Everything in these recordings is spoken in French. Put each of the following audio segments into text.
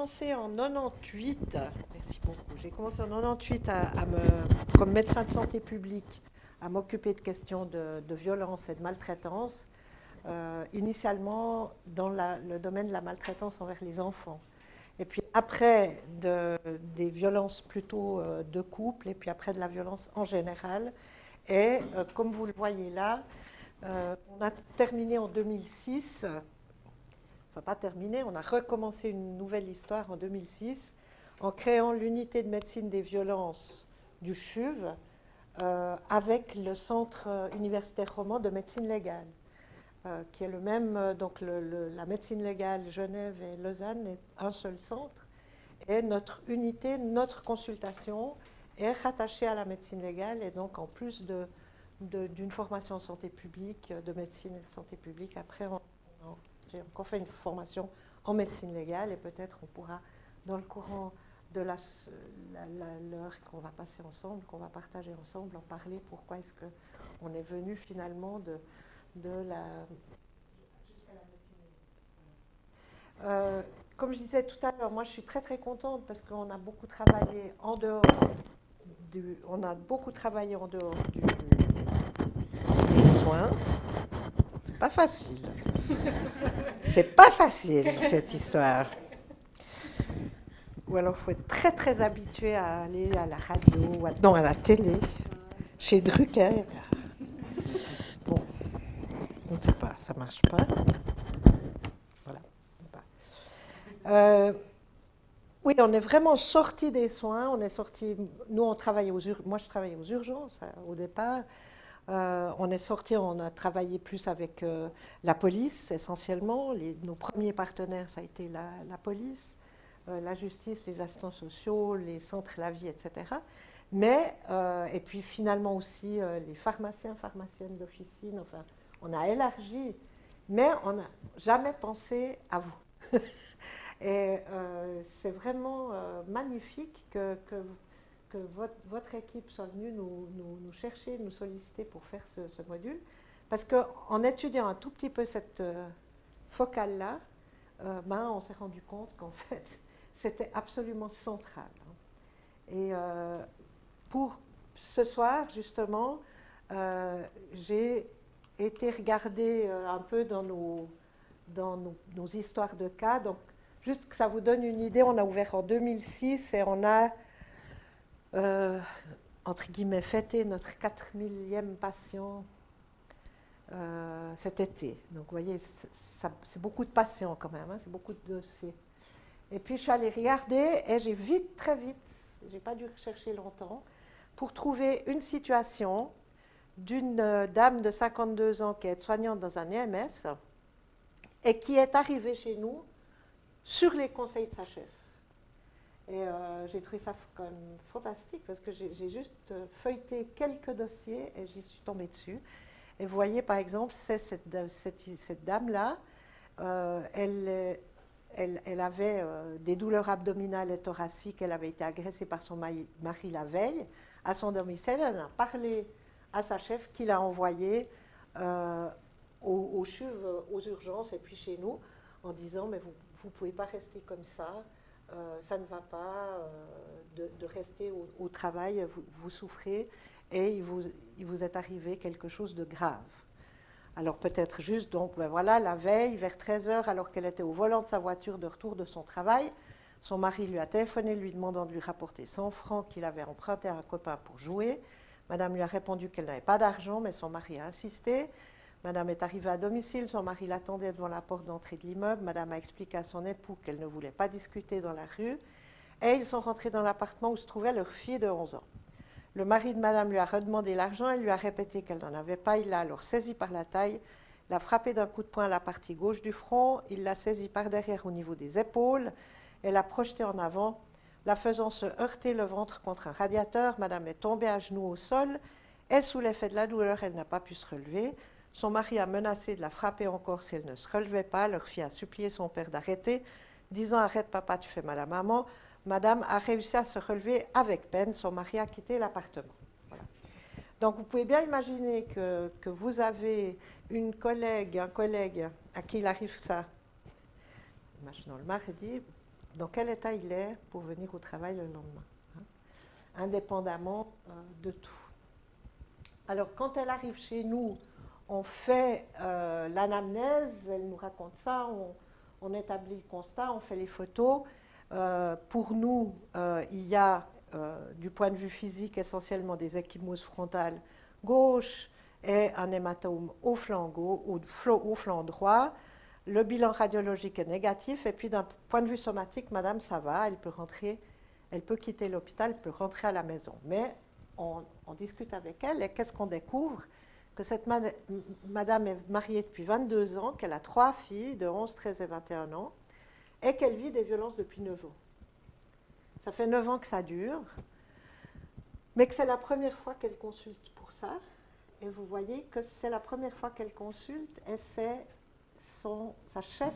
commencé en 98, merci beaucoup, j'ai commencé en 98 comme médecin de santé publique à m'occuper de questions de violence et de maltraitance, initialement dans le domaine de la maltraitance envers les enfants. Et puis après, des violences plutôt de couple, et puis après de la violence en général. Et comme vous le voyez là, on a terminé en 2006, enfin pas terminé, on a recommencé une nouvelle histoire en 2006 en créant l'unité de médecine des violences du CHUV avec le Centre universitaire roman de médecine légale. Qui est le même, donc la médecine légale Genève et Lausanne est un seul centre, et notre unité, notre consultation est rattachée à la médecine légale, et donc en plus d'une formation en santé publique, de médecine et de santé publique, après j'ai encore fait une formation en médecine légale, et peut-être on pourra, dans le courant de l'heure qu'on va passer ensemble, qu'on va partager ensemble, en parler, pourquoi est-ce qu'on est venu finalement jusqu'à la médecine. Comme je disais tout à l'heure, moi je suis très très contente parce qu'on a beaucoup travaillé en dehors des soins. C'est pas facile. C'est pas facile cette histoire. Ou alors il faut être très très habitué à aller à la radio, à la télé, chez Drucker. Bon, on ne sait pas, ça marche pas. Voilà. Oui, on est vraiment sorti des soins. On est sorti. Nous, moi, je travaillais aux urgences au départ. On est sorti, on a travaillé plus avec la police essentiellement. Nos premiers partenaires, ça a été la police, la justice, les assistants sociaux, les centres La Vie, etc. Mais, et puis finalement aussi les pharmaciens, pharmaciennes d'officine, enfin, on a élargi, mais on n'a jamais pensé à vous. Et c'est vraiment magnifique que votre équipe soit venue nous chercher, nous solliciter pour faire ce module. Parce qu'en étudiant un tout petit peu cette focale-là, on s'est rendu compte qu'en fait, c'était absolument central. Et pour ce soir, justement, j'ai été regarder un peu dans nos histoires de cas. Donc, juste que ça vous donne une idée, on a ouvert en 2006 et on a, entre guillemets, fêté notre 4000e patient cet été. Donc, vous voyez, c'est beaucoup de patients quand même, c'est beaucoup de dossiers. Et puis, je suis allée regarder et j'ai très vite, j'ai pas dû chercher longtemps, pour trouver une situation d'une dame de 52 ans qui est soignante dans un EMS et qui est arrivée chez nous sur les conseils de sa chef. Et j'ai trouvé ça quand même fantastique parce que j'ai juste feuilleté quelques dossiers et j'y suis tombée dessus. Et vous voyez par exemple, c'est cette dame-là, elle avait des douleurs abdominales et thoraciques, elle avait été agressée par son mari la veille à son domicile, elle a parlé à sa chef qui l'a envoyée au CHUV, aux urgences et puis chez nous, en disant mais vous ne pouvez pas rester comme ça, ça ne va pas de rester au travail, vous souffrez et il vous est arrivé quelque chose de grave. Alors peut-être juste, donc voilà, la veille, vers 13h, alors qu'elle était au volant de sa voiture de retour de son travail, son mari lui a téléphoné lui demandant de lui rapporter 100 francs qu'il avait emprunté à un copain pour jouer. Madame lui a répondu qu'elle n'avait pas d'argent, mais son mari a insisté. Madame est arrivée à domicile, son mari l'attendait devant la porte d'entrée de l'immeuble. Madame a expliqué à son époux qu'elle ne voulait pas discuter dans la rue. Et ils sont rentrés dans l'appartement où se trouvait leur fille de 11 ans. Le mari de madame lui a redemandé l'argent, elle lui a répété qu'elle n'en avait pas, il l'a alors saisie par la taille, l'a frappée d'un coup de poing à la partie gauche du front, il l'a saisie par derrière au niveau des épaules, et l'a projetée en avant, la faisant se heurter le ventre contre un radiateur. Madame est tombée à genoux au sol, et sous l'effet de la douleur, elle n'a pas pu se relever. Son mari a menacé de la frapper encore si elle ne se relevait pas. Leur fille a supplié son père d'arrêter, disant « Arrête papa, tu fais mal à maman ». Madame a réussi à se relever avec peine. Son mari a quitté l'appartement. Voilà. Donc vous pouvez bien imaginer que vous avez un collègue à qui il arrive ça, imaginons le mardi, dans quel état il est pour venir au travail le lendemain, hein, indépendamment de tout. Alors, quand elle arrive chez nous, on fait l'anamnèse, elle nous raconte ça, on établit le constat, on fait les photos. Pour nous, il y a, du point de vue physique, essentiellement des ecchymoses frontales gauche et un hématome au flanc au flanc droit. Le bilan radiologique est négatif, et puis d'un point de vue somatique, madame, ça va, elle peut rentrer, elle peut quitter l'hôpital, elle peut rentrer à la maison. Mais on discute avec elle, et qu'est-ce qu'on découvre? Que cette madame est mariée depuis 22 ans, qu'elle a 3 filles de 11, 13 et 21 ans, et qu'elle vit des violences depuis 9 ans. Ça fait 9 ans que ça dure, mais que c'est la première fois qu'elle consulte pour ça. Et vous voyez que c'est la première fois qu'elle consulte, et c'est sa chef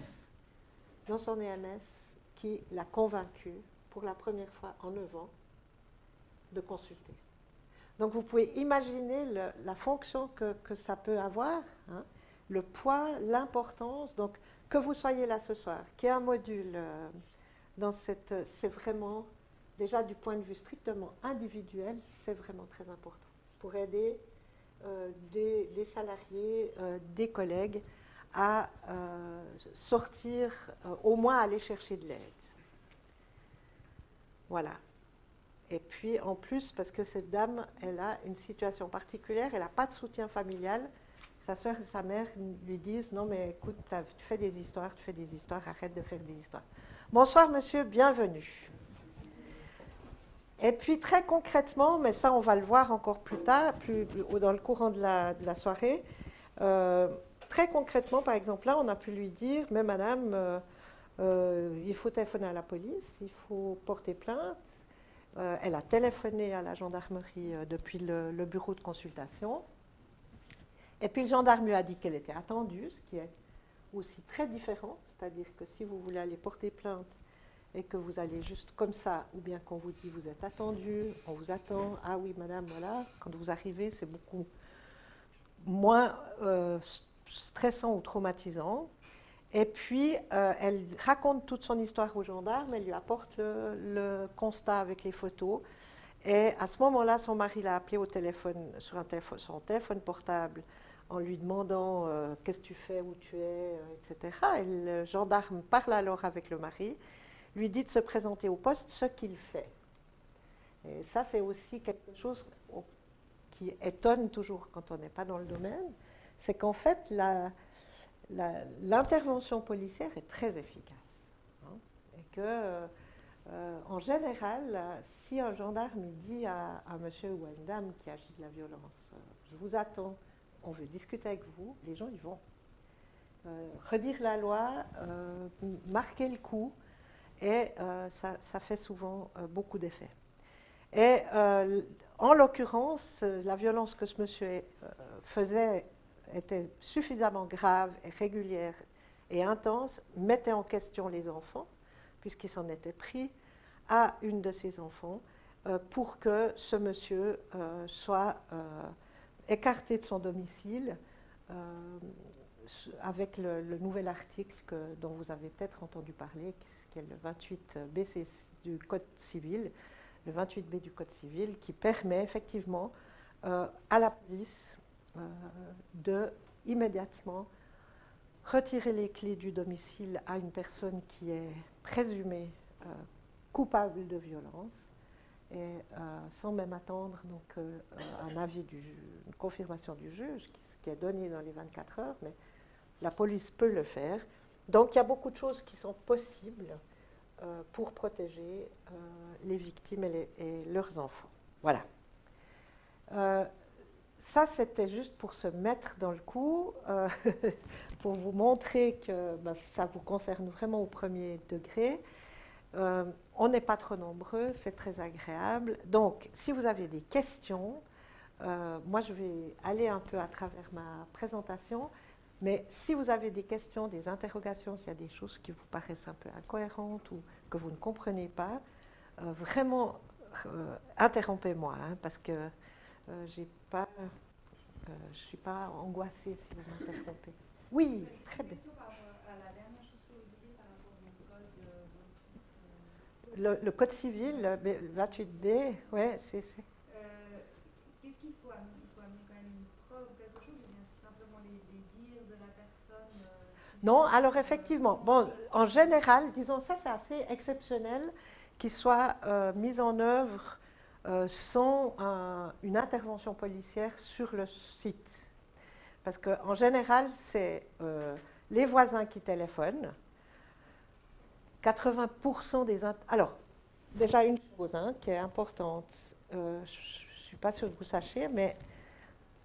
dans son EMS qui l'a convaincue pour la première fois en 9 ans de consulter. Donc vous pouvez imaginer la fonction que ça peut avoir, hein, le poids, l'importance. Donc que vous soyez là ce soir, qu'il y ait un module dans cette... C'est vraiment, déjà du point de vue strictement individuel, c'est vraiment très important pour aider des salariés, des collègues à sortir, au moins aller chercher de l'aide. Voilà. Et puis en plus, parce que cette dame, elle a une situation particulière, elle n'a pas de soutien familial. Sa soeur et sa mère lui disent « Non mais écoute, tu fais des histoires, arrête de faire des histoires. » Bonsoir monsieur, bienvenue. Et puis très concrètement, mais ça on va le voir encore plus tard, dans le courant de la soirée, très concrètement, par exemple, là on a pu lui dire « Mais madame, il faut téléphoner à la police, il faut porter plainte. » Elle a téléphoné à la gendarmerie depuis le bureau de consultation. Et puis le gendarme lui a dit qu'elle était attendue, ce qui est aussi très différent. C'est-à-dire que si vous voulez aller porter plainte et que vous allez juste comme ça, ou bien qu'on vous dit vous êtes attendu, on vous attend, ah oui madame, voilà, quand vous arrivez, c'est beaucoup moins stressant ou traumatisant. Et puis, elle raconte toute son histoire au gendarme, elle lui apporte le constat avec les photos. Et à ce moment-là, son mari l'a appelée au téléphone, sur son téléphone portable, en lui demandant qu'est-ce que tu fais, où tu es, etc. Et le gendarme parle alors avec le mari, lui dit de se présenter au poste, ce qu'il fait. Et ça, c'est aussi quelque chose qui étonne toujours quand on n'est pas dans le domaine, c'est qu'en fait, l'intervention policière est très efficace. Hein, et que, en général, si un gendarme dit à un monsieur ou à une dame qui agit de la violence, je vous attends, on veut discuter avec vous, les gens y vont. Redire la loi, marquer le coup, et ça fait souvent beaucoup d'effets. Et en l'occurrence, la violence que ce monsieur faisait était suffisamment grave et régulière et intense, mettait en question les enfants, puisqu'il s'en était pris à une de ses enfants, pour que ce monsieur soit écarté de son domicile, avec le nouvel article dont vous avez peut-être entendu parler, qui est le 28B du Code civil, le 28B du Code civil, qui permet effectivement à la police de immédiatement retirer les clés du domicile à une personne qui est présumée coupable de violence, et sans même attendre donc, un avis une confirmation du juge, qui est donné dans les 24 heures, mais la police peut le faire. Donc il y a beaucoup de choses qui sont possibles pour protéger les victimes et leurs enfants. Voilà. Ça, c'était juste pour se mettre dans le coup, pour vous montrer que ça vous concerne vraiment au premier degré. On n'est pas trop nombreux, c'est très agréable. Donc, si vous avez des questions, moi je vais aller un peu à travers ma présentation, mais si vous avez des questions, des interrogations, s'il y a des choses qui vous paraissent un peu incohérentes ou que vous ne comprenez pas, vraiment interrompez-moi, hein, parce que je ne suis pas angoissée si vous m'interrompez. Oui, très bien. Par rapport à la dernière chose que vous disiez par rapport au code, le Code civil, le 28B, ouais, c'est... Qu'est-ce qu'il faut amener? Il faut amener quand même une preuve ou quelque chose, ou bien c'est simplement les dires de la personne Non, alors effectivement, bon, en général, disons ça, c'est assez exceptionnel qu'il soit mis en œuvre sans une intervention policière sur le site. Parce qu'en général, c'est les voisins qui téléphonent. 80% des... Alors, déjà une chose qui est importante, je ne suis pas sûre que vous sachiez, mais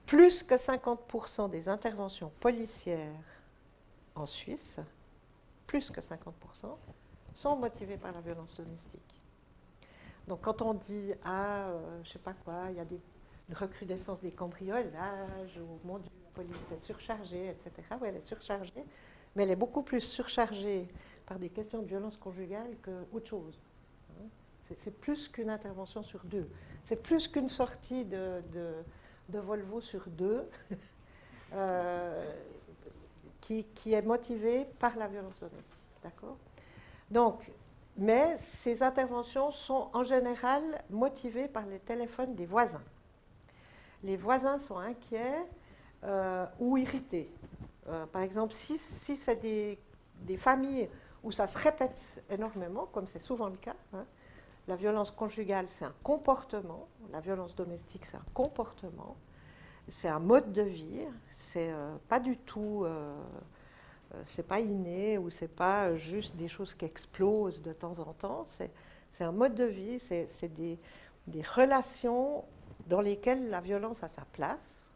plus que 50% des interventions policières en Suisse, plus que 50%, sont motivées par la violence domestique. Donc quand on dit, je ne sais pas quoi, il y a une recrudescence des cambriolages, ou mon Dieu, la police est surchargée, etc. Oui, elle est surchargée, mais elle est beaucoup plus surchargée par des questions de violence conjugale qu'autre chose. C'est plus qu'une intervention sur deux. C'est plus qu'une sortie de Volvo sur deux qui est motivée par la violence domestique. D'accord ? Donc, mais ces interventions sont en général motivées par les téléphones des voisins. Les voisins sont inquiets ou irrités. Par exemple, si c'est des familles où ça se répète énormément, comme c'est souvent le cas, la violence conjugale, c'est un comportement, la violence domestique, c'est un comportement, c'est un mode de vie, c'est pas du tout, c'est pas inné ou c'est pas juste des choses qui explosent de temps en temps, c'est un mode de vie, c'est des relations dans lesquelles la violence a sa place.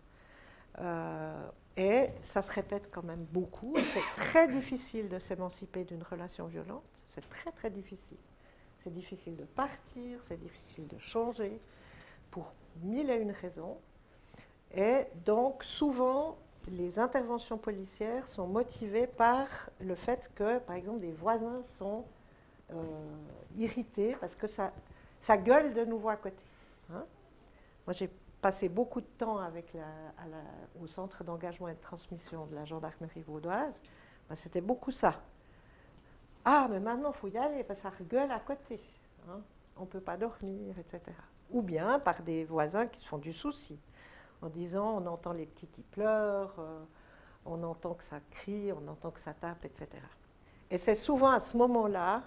Et ça se répète quand même beaucoup. C'est très difficile de s'émanciper d'une relation violente. C'est très très difficile. C'est difficile de partir, c'est difficile de changer pour mille et une raisons. Et donc souvent, les interventions policières sont motivées par le fait que, par exemple, les voisins sont irrités parce que ça gueule de nouveau à côté. Hein. Moi, j'ai passé beaucoup de temps au centre d'engagement et de transmission de la gendarmerie vaudoise. Ben, c'était beaucoup ça. Ah, mais maintenant, il faut y aller, parce que ça gueule à côté. Hein. On ne peut pas dormir, etc. Ou bien par des voisins qui se font du souci, en disant on entend les petits qui pleurent, on entend que ça crie, on entend que ça tape, etc. Et c'est souvent à ce moment-là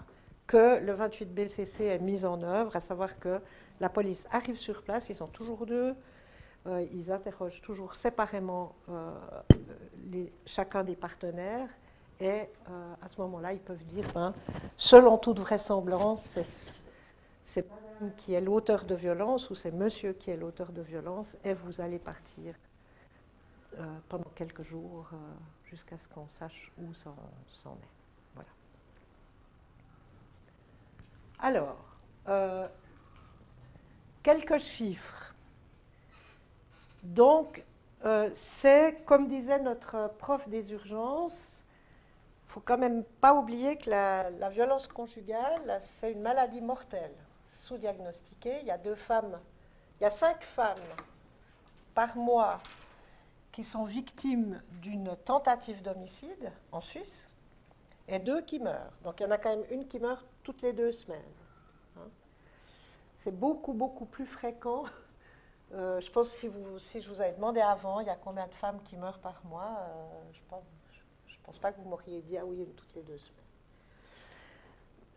que le 28 BCC est mis en œuvre, à savoir que la police arrive sur place, ils sont toujours deux, ils interrogent toujours séparément chacun des partenaires, et à ce moment-là, ils peuvent dire, selon toute vraisemblance, c'est madame qui est l'auteur de violence ou c'est monsieur qui est l'auteur de violence, et vous allez partir pendant quelques jours jusqu'à ce qu'on sache où ça en est. Voilà. Alors, quelques chiffres. Donc, c'est, comme disait notre prof des urgences, il ne faut quand même pas oublier que la violence conjugale, c'est une maladie mortelle, sous-diagnostiquée. Il y a 5 femmes par mois qui sont victimes d'une tentative d'homicide en Suisse, et 2 qui meurent. Donc il y en a quand même une qui meurt toutes les 2 semaines. Hein. C'est beaucoup, beaucoup plus fréquent. Je pense que si je vous avais demandé avant, il y a combien de femmes qui meurent par mois, je pense pas que vous m'auriez dit, ah oui, toutes les 2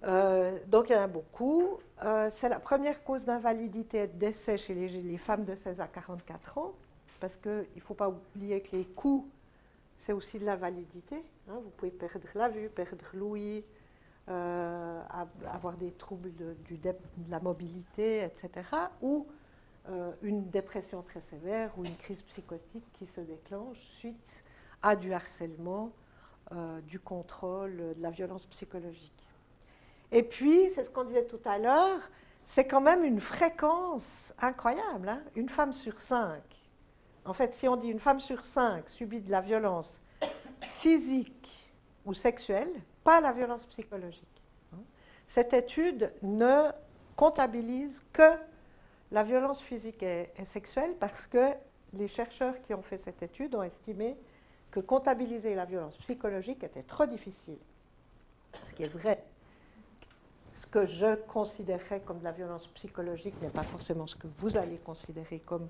semaines. Donc il y en a beaucoup. C'est la première cause d'invalidité et de décès chez les femmes de 16 à 44 ans, parce qu'il ne faut pas oublier que les coups, c'est aussi de l'invalidité. Hein. Vous pouvez perdre la vue, perdre l'ouïe, avoir des troubles de la mobilité, etc. Ou une dépression très sévère ou une crise psychotique qui se déclenche suite à du harcèlement, du contrôle, de la violence psychologique. Et puis, c'est ce qu'on disait tout à l'heure, c'est quand même une fréquence incroyable. Hein. Une femme sur 5. En fait, si on dit une femme sur 5 subit de la violence physique ou sexuelle, pas la violence psychologique. Cette étude ne comptabilise que la violence physique et sexuelle parce que les chercheurs qui ont fait cette étude ont estimé que comptabiliser la violence psychologique était trop difficile. Ce qui est vrai. Ce que je considérerais comme de la violence psychologique n'est pas forcément ce que vous allez considérer comme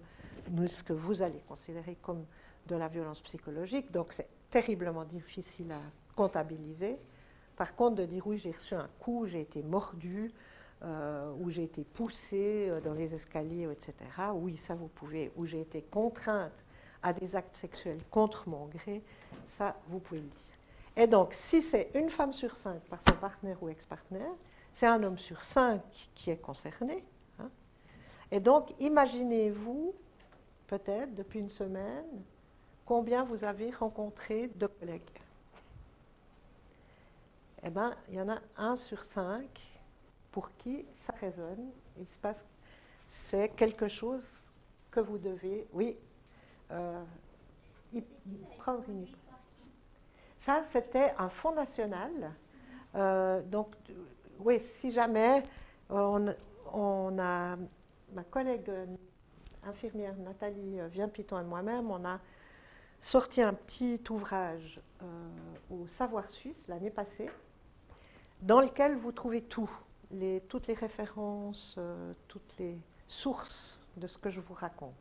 de la violence psychologique, donc c'est terriblement difficile à comptabiliser. Par contre, de dire oui, j'ai reçu un coup, j'ai été mordu, ou j'ai été poussée dans les escaliers, etc. Oui, ça vous pouvez. Ou j'ai été contrainte à des actes sexuels contre mon gré, ça vous pouvez le dire. Et donc, si c'est une femme sur 5 par son partenaire ou ex-partenaire, c'est un homme sur 5 qui est concerné. Hein. Et donc, imaginez-vous, peut-être, depuis une semaine, combien vous avez rencontré de collègues. Eh bien, il y en a 1 sur 5 pour qui ça résonne. Il se passe, c'est quelque chose que vous devez, oui, prendre une. Ça, c'était un fonds national. Donc, oui, si jamais on a, ma collègue infirmière Nathalie Viens-Piton et moi-même, on a sorti un petit ouvrage au Savoir Suisse l'année passée, dans lequel vous trouvez tout, toutes les références, toutes les sources de ce que je vous raconte.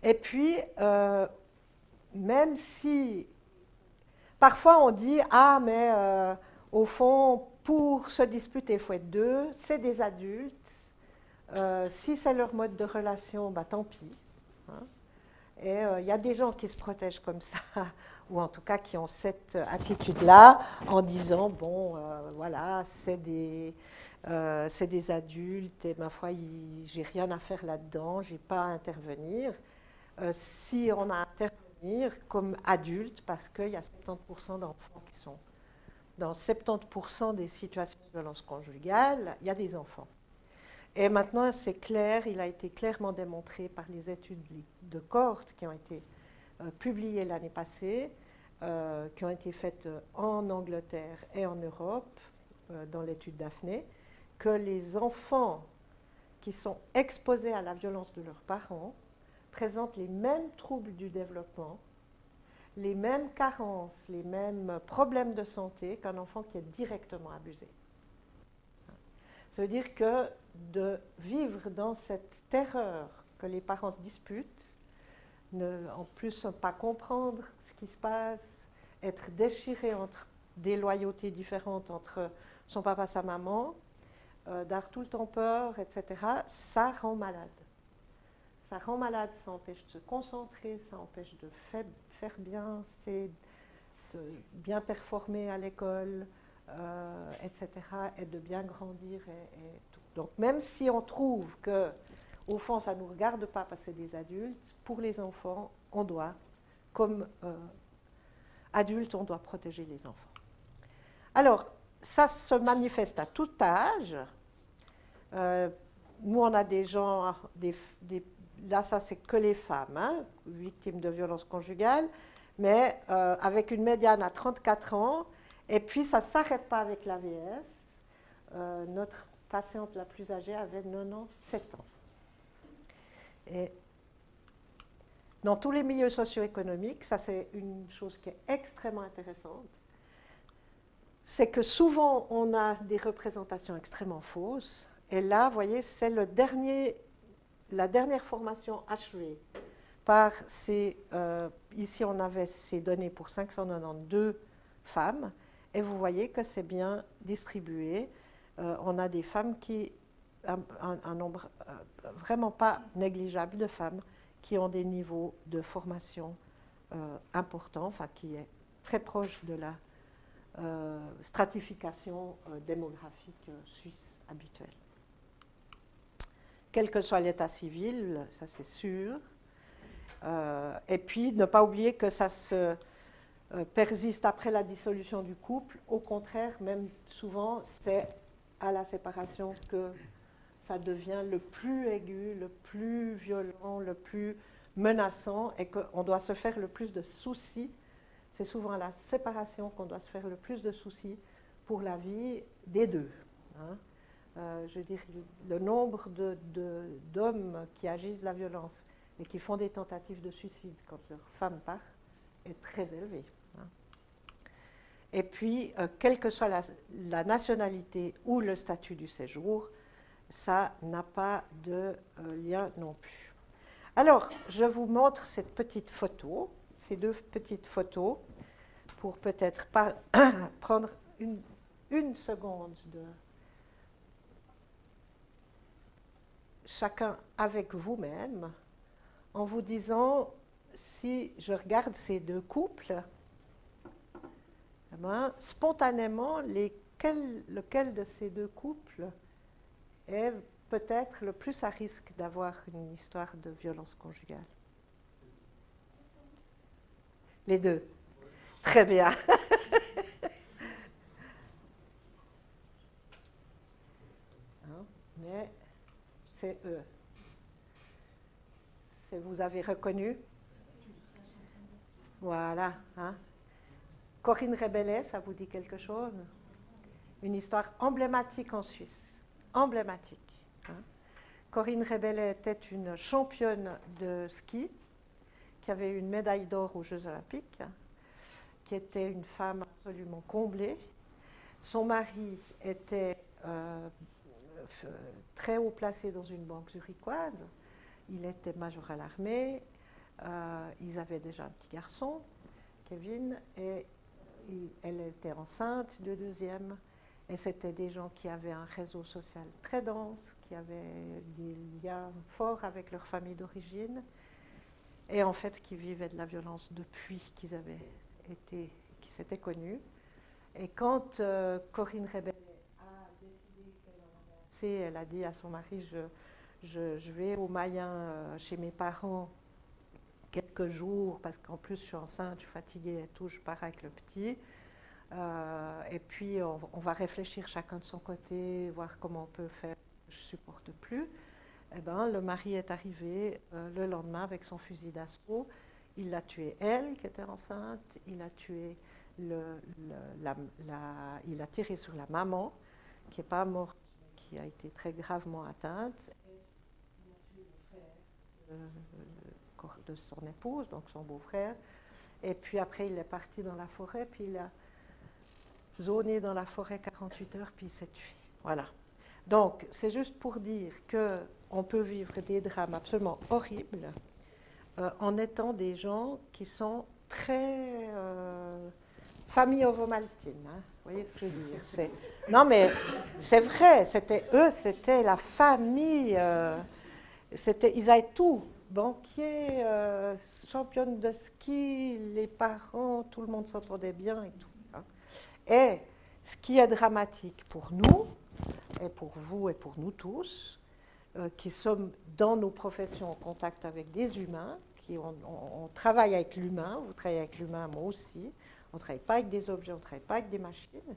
Et puis, même si parfois on dit « Ah, mais au fond, pour se disputer, il faut être 2, c'est des adultes. Si c'est leur mode de relation, bah, tant pis. Hein. » Et il y a des gens qui se protègent comme ça, ou en tout cas qui ont cette attitude-là, en disant « Bon, voilà, c'est des adultes, et ma foi, j'ai rien à faire là-dedans, j'ai pas à intervenir. » Si on a à intervenir comme adulte, parce qu'il y a 70% d'enfants qui sont dans 70% des situations de violence conjugale, il y a des enfants. Et maintenant, c'est clair, il a été clairement démontré par les études de cohorte qui ont été publiées l'année passée, qui ont été faites en Angleterre et en Europe, dans l'étude Daphné, que les enfants qui sont exposés à la violence de leurs parents présentent les mêmes troubles du développement, les mêmes carences, les mêmes problèmes de santé qu'un enfant qui est directement abusé. Ça veut dire que de vivre dans cette terreur que les parents se disputent, en plus ne pas comprendre ce qui se passe, être déchiré entre des loyautés différentes entre son papa et sa maman, d'avoir tout le temps peur, etc., ça rend malade. Ça rend malade, ça empêche de se concentrer, ça empêche de faire bien, bien performer à l'école, etc., et de bien grandir et tout. Donc même si on trouve que, au fond, ça ne nous regarde pas parce que c'est des adultes, pour les enfants, on doit, comme adultes, on doit protéger les enfants. Alors, ça se manifeste à tout âge. Nous, on a des gens, là, ça, c'est que les femmes, hein, victimes de violences conjugales, mais avec une médiane à 34 ans, et puis ça ne s'arrête pas avec l'AVS. Notre patiente la plus âgée avait 97 ans. Et dans tous les milieux socio-économiques, ça c'est une chose qui est extrêmement intéressante, c'est que souvent on a des représentations extrêmement fausses, et là, vous voyez, c'est la dernière formation achevée par ici on avait ces données pour 592 femmes, et vous voyez que c'est bien distribué. On a des femmes un nombre vraiment pas négligeable de femmes qui ont des niveaux de formation importants, enfin qui est très proche de la stratification démographique suisse habituelle. Quel que soit l'état civil, ça c'est sûr. Et puis, ne pas oublier que ça se persiste après la dissolution du couple. Au contraire, même souvent, c'est à la séparation que ça devient le plus aigu, le plus violent, le plus menaçant, et qu'on doit se faire le plus de soucis. C'est souvent à la séparation qu'on doit se faire le plus de soucis pour la vie des deux. Hein. Je veux dire, le nombre d'hommes qui agissent de la violence et qui font des tentatives de suicide quand leur femme part est très élevé. Hein. Et puis, quelle que soit la nationalité ou le statut du séjour, ça n'a pas de lien non plus. Alors, je vous montre cette petite photo, ces deux petites photos, pour peut-être prendre une seconde de chacun avec vous-même, en vous disant, si je regarde ces deux couples, eh ben, spontanément, lequel de ces deux couples est peut-être le plus à risque d'avoir une histoire de violence conjugale? Les deux. Très bien. Hein, mais c'est eux. Vous avez reconnu? Voilà. Hein. Corinne Rebellet, ça vous dit quelque chose? Une histoire emblématique en Suisse. Emblématique. Hein. Corinne Rebellet était une championne de ski qui avait eu une médaille d'or aux Jeux Olympiques, qui était une femme absolument comblée. Son mari était très haut placé dans une banque zurichoise. Il était major à l'armée. Ils avaient déjà un petit garçon, Kevin, et elle était enceinte de deuxième. Et c'était des gens qui avaient un réseau social très dense, qui avaient des liens forts avec leur famille d'origine, et en fait qui vivaient de la violence depuis qu'ils s'étaient connus. Et quand Corinne Rebellet a décidé qu'elle en avait assez, elle a dit à son mari, je vais au Mayen chez mes parents quelques jours, parce qu'en plus je suis enceinte, je suis fatiguée et tout, je pars avec le petit. Et puis on va réfléchir chacun de son côté, voir comment on peut faire, je ne supporte plus. Eh ben, le mari est arrivé le lendemain avec son fusil d'assaut. Il a tué elle, qui était enceinte. Il a tué il a tiré sur la maman, qui n'est pas morte, mais qui a été très gravement atteinte. Et il a tué le frère de son épouse, donc son beau-frère. Et puis après, il est parti dans la forêt, puis il a zoné dans la forêt 48 heures, puis il s'est tué. Voilà. Donc, c'est juste pour dire qu'on peut vivre des drames absolument horribles en étant des gens qui sont très famille ovomaltine. Hein. Vous voyez ce que je veux dire? Non, mais c'est vrai, c'était la famille. Ils avaient tout. Banquier, championne de ski, les parents, tout le monde s'entendait bien et tout. Hein. Et ce qui est dramatique pour nous, et pour vous et pour nous tous, qui sommes dans nos professions en contact avec des humains, on travaille avec l'humain, vous travaillez avec l'humain, moi aussi, on ne travaille pas avec des objets, on ne travaille pas avec des machines,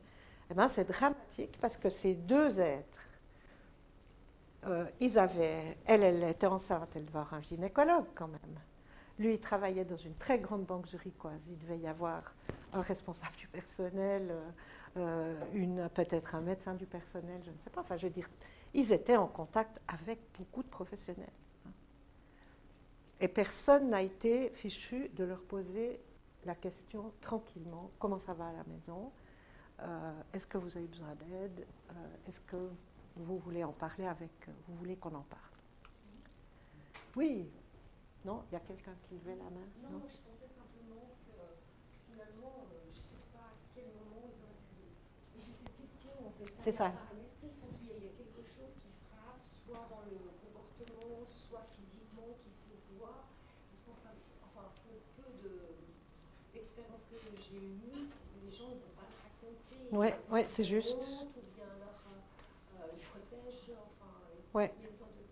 eh bien c'est dramatique parce que ces deux êtres, elle était enceinte, elle devait avoir un gynécologue quand même. Lui, il travaillait dans une très grande banque zurichoise. Il devait y avoir un responsable du personnel, peut-être un médecin du personnel, je ne sais pas. Enfin, je veux dire, ils étaient en contact avec beaucoup de professionnels. Et personne n'a été fichu de leur poser la question tranquillement, comment ça va à la maison, est-ce que vous avez besoin d'aide, est-ce que vous voulez en parler vous voulez qu'on en parle? Oui. Non, il y a quelqu'un qui levait la main? Non, je pensais simplement que finalement, je ne sais pas à quel moment ils ont pu. Et j'ai cette question en fait. C'est ça. Par l'esprit, quand il y a quelque chose qui frappe, soit dans le comportement, soit physiquement, qui se voit. Parce qu'enfin, peu d'expériences que j'ai eues, les gens ne vont pas le raconter. Oui, c'est juste. Ou bien leur protège, enfin, ouais. il y a une sorte de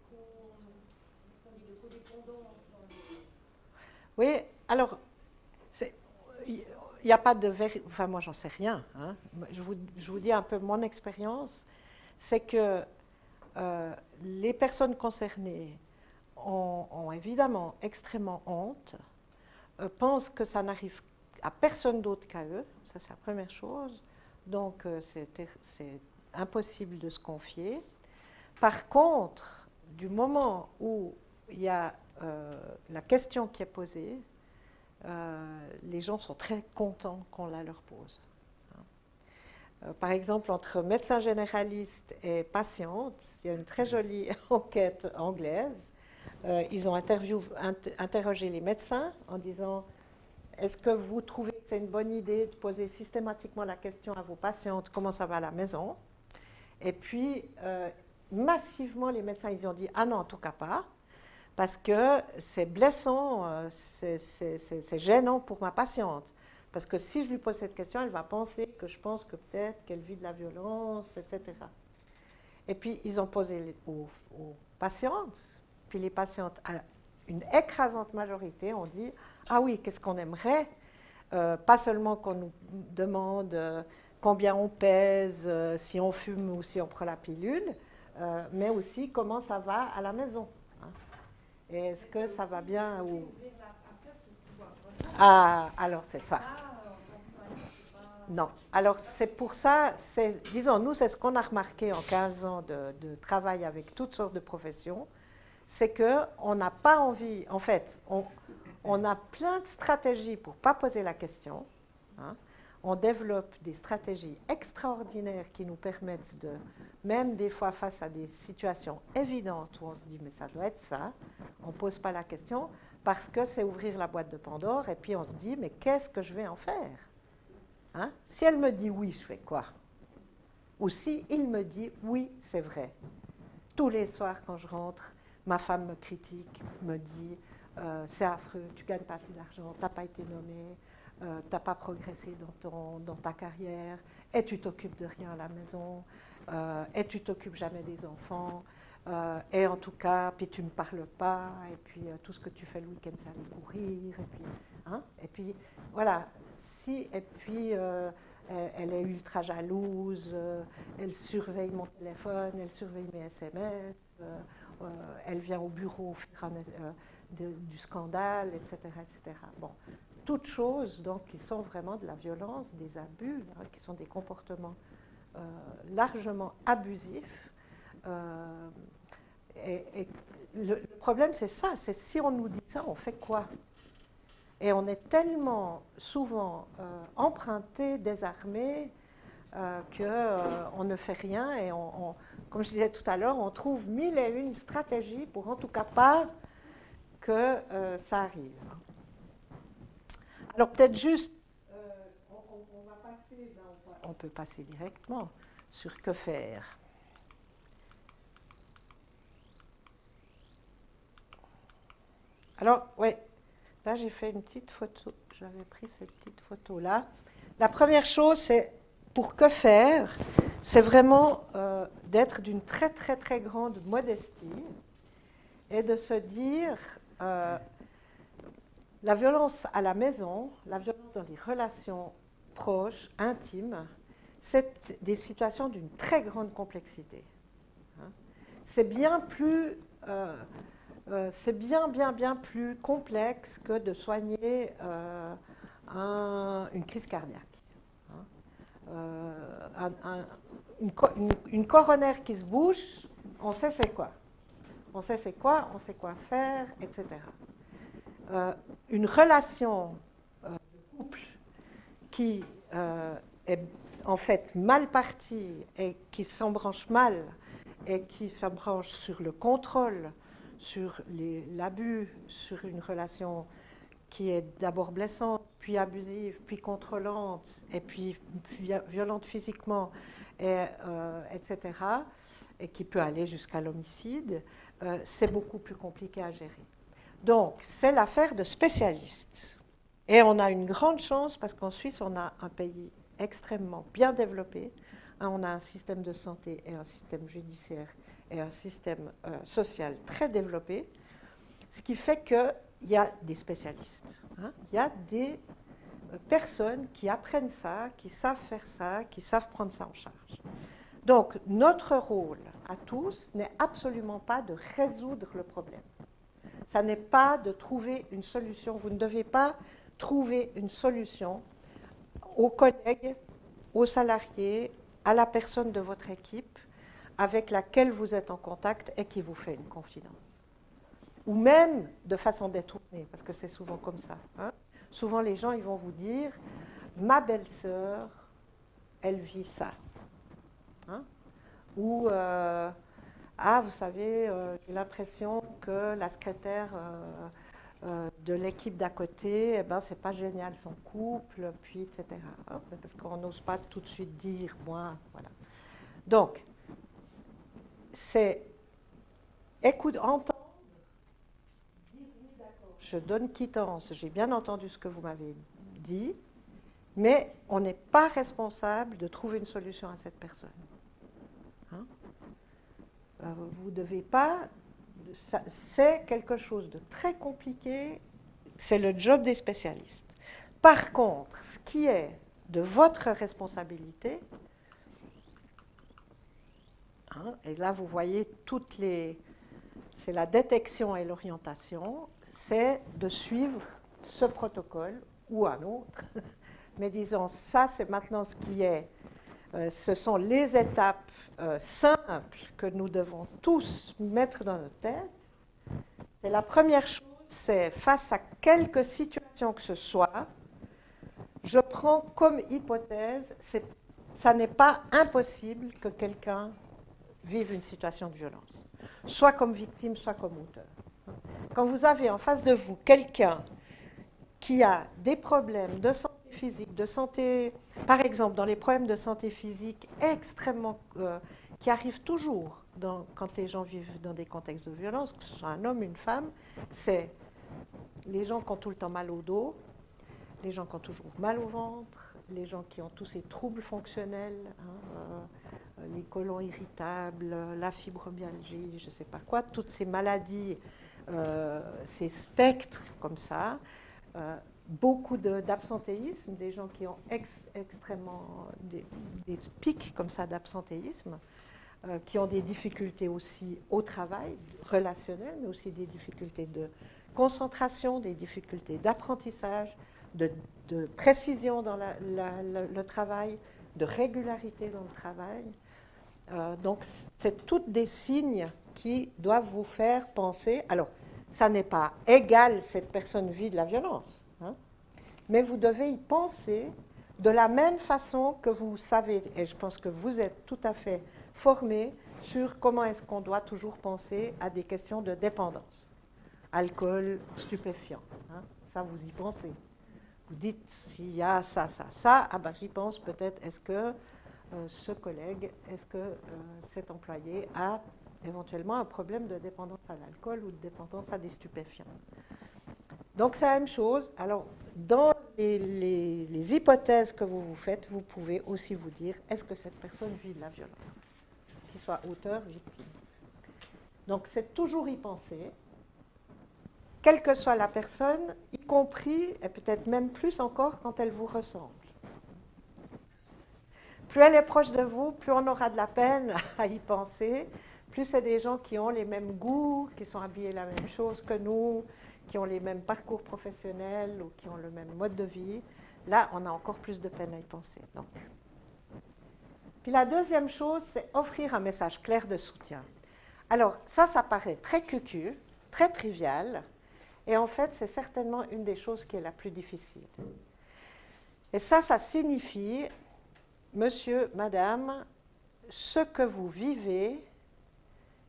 codépendance dans les... Oui, alors, il n'y a pas de enfin moi j'en sais rien, hein. Je vous dis un peu mon expérience, c'est que les personnes concernées ont évidemment extrêmement honte, pensent que ça n'arrive à personne d'autre qu'à eux, ça c'est la première chose, donc c'est impossible de se confier. Par contre, du moment où il y a la question qui est posée, les gens sont très contents qu'on la leur pose. par exemple, entre médecin généraliste et patiente, il y a une très jolie enquête anglaise. Ils ont interrogé les médecins en disant: est-ce que vous trouvez que c'est une bonne idée de poser systématiquement la question à vos patientes comment ça va à la maison? Et puis, massivement, les médecins, ils ont dit: ah non, en tout cas pas, parce que c'est blessant, c'est gênant pour ma patiente. Parce que si je lui pose cette question, elle va penser que je pense que peut-être qu'elle vit de la violence, etc. Et puis, ils ont posé aux patientes, puis les patientes, à une écrasante majorité, ont dit: ah oui, qu'est-ce qu'on aimerait, pas seulement qu'on nous demande combien on pèse, si on fume ou si on prend la pilule, mais aussi comment ça va à la maison. Hein. Et est-ce que ça va bien ou... Ah, alors c'est ça. Non. Alors c'est pour ça, disons, nous, c'est ce qu'on a remarqué en 15 ans de travail avec toutes sortes de professions, c'est qu'on n'a pas envie, en fait, on a plein de stratégies pour ne pas poser la question. Hein. On développe des stratégies extraordinaires qui nous permettent de, même des fois face à des situations évidentes où on se dit mais ça doit être ça, on ne pose pas la question parce que c'est ouvrir la boîte de Pandore et puis on se dit mais qu'est-ce que je vais en faire? Hein? Si elle me dit oui, je fais quoi? Ou si il me dit oui, c'est vrai. Tous les soirs quand je rentre, ma femme me critique, me dit c'est affreux, tu ne gagnes pas assez d'argent, tu n'as pas été nommé, tu n'as pas progressé dans ta carrière, et tu t'occupes de rien à la maison, et tu t'occupes jamais des enfants, et en tout cas, puis tu ne me parles pas, et puis tout ce que tu fais le week-end, c'est aller courir, et puis voilà. Et puis elle est ultra jalouse, elle surveille mon téléphone, elle surveille mes SMS, elle vient au bureau au fur et à mesure du scandale, etc., etc. Bon, toutes choses donc qui sont vraiment de la violence, des abus, hein, qui sont des comportements largement abusifs. Et le problème, c'est ça, c'est si on nous dit ça, on fait quoi? Et on est tellement souvent emprunté, désarmé, qu'on ne fait rien. Et comme je disais tout à l'heure, on trouve 1001 stratégies pour en tout cas pas que ça arrive. Alors peut-être juste, on va passer, on peut passer directement sur que faire. Alors, oui. Là, j'ai fait une petite photo. J'avais pris cette petite photo-là. La première chose, c'est pour que faire, c'est vraiment d'être d'une très, très, très grande modestie et de se dire la violence à la maison, la violence dans les relations proches, intimes, c'est des situations d'une très grande complexité. Hein. C'est bien plus... c'est bien plus complexe que de soigner une crise cardiaque. Hein. Une coronaire qui se bouge, on sait c'est quoi. On sait c'est quoi, on sait quoi faire, etc. Une relation de couple qui est en fait mal partie et qui s'embranche mal et qui s'embranche sur le contrôle, sur l'abus, sur une relation qui est d'abord blessante, puis abusive, puis contrôlante, et puis violente physiquement, etc., et qui peut aller jusqu'à l'homicide, c'est beaucoup plus compliqué à gérer. Donc, c'est l'affaire de spécialistes. Et on a une grande chance parce qu'en Suisse, on a un pays extrêmement bien développé. On a un système de santé et un système judiciaire et un système social très développé, ce qui fait qu'il y a des spécialistes. Hein. Il y a des personnes qui apprennent ça, qui savent faire ça, qui savent prendre ça en charge. Donc, notre rôle à tous n'est absolument pas de résoudre le problème. Ça n'est pas de trouver une solution. Vous ne devez pas trouver une solution aux collègues, aux salariés, à la personne de votre équipe avec laquelle vous êtes en contact et qui vous fait une confidence. Ou même de façon détournée, parce que c'est souvent comme ça. Hein. Souvent, les gens ils vont vous dire « ma belle-sœur elle vit ça. Hein? Ou, vous savez, j'ai l'impression que la secrétaire de l'équipe d'à côté, eh ben, c'est pas génial son couple, puis etc. Hein? Parce qu'on n'ose pas tout de suite dire, moi, voilà. Donc, c'est écoute, entendre, dire oui, d'accord, je donne quittance, j'ai bien entendu ce que vous m'avez dit, mais on n'est pas responsable de trouver une solution à cette personne. Hein? Vous ne devez pas, c'est quelque chose de très compliqué, c'est le job des spécialistes. Par contre, ce qui est de votre responsabilité, hein, et là vous voyez toutes les, c'est la détection et l'orientation, c'est de suivre ce protocole ou un autre, mais disons ça c'est maintenant ce qui est, ce sont les étapes simples que nous devons tous mettre dans notre tête. C'est la première chose, c'est face à quelque situation que ce soit, je prends comme hypothèse, ça n'est pas impossible que quelqu'un vive une situation de violence, soit comme victime, soit comme auteur. Quand vous avez en face de vous quelqu'un qui a des problèmes de santé physique, de santé, par exemple, dans les problèmes de santé physique extrêmement, qui arrivent toujours quand les gens vivent dans des contextes de violence, que ce soit un homme, une femme, c'est les gens qui ont tout le temps mal au dos, les gens qui ont toujours mal au ventre, les gens qui ont tous ces troubles fonctionnels, hein, les côlons irritables, la fibromyalgie, je ne sais pas quoi, toutes ces maladies, ces spectres comme ça, beaucoup d'absentéisme, des gens qui ont extrêmement des pics comme ça d'absentéisme, qui ont des difficultés aussi au travail, relationnelles, mais aussi des difficultés de concentration, des difficultés d'apprentissage, de précision dans le travail, de régularité dans le travail. Donc, c'est tous des signes qui doivent vous faire penser. Alors, ça n'est pas égal, cette personne vit de la violence, hein, mais vous devez y penser de la même façon que vous savez, et je pense que vous êtes tout à fait formé sur comment est-ce qu'on doit toujours penser à des questions de dépendance. Alcool, stupéfiant, hein, ça vous y pensez. Vous dites, s'il y a ça, j'y pense peut-être, est-ce que ce collègue, est-ce que cet employé a éventuellement un problème de dépendance à l'alcool ou de dépendance à des stupéfiants. Donc c'est la même chose. Alors, dans les hypothèses que vous vous faites, vous pouvez aussi vous dire, est-ce que cette personne vit de la violence, qu'il soit auteur, victime. Donc c'est toujours y penser, quelle que soit la personne, y compris, et peut-être même plus encore, quand elle vous ressemble. Plus elle est proche de vous, plus on aura de la peine à y penser, plus c'est des gens qui ont les mêmes goûts, qui sont habillés la même chose que nous, qui ont les mêmes parcours professionnels ou qui ont le même mode de vie. Là, on a encore plus de peine à y penser. Donc. Puis la deuxième chose, c'est offrir un message clair de soutien. Alors, ça paraît très cucu, très trivial, et en fait, c'est certainement une des choses qui est la plus difficile. Et ça signifie, monsieur, madame, ce que vous vivez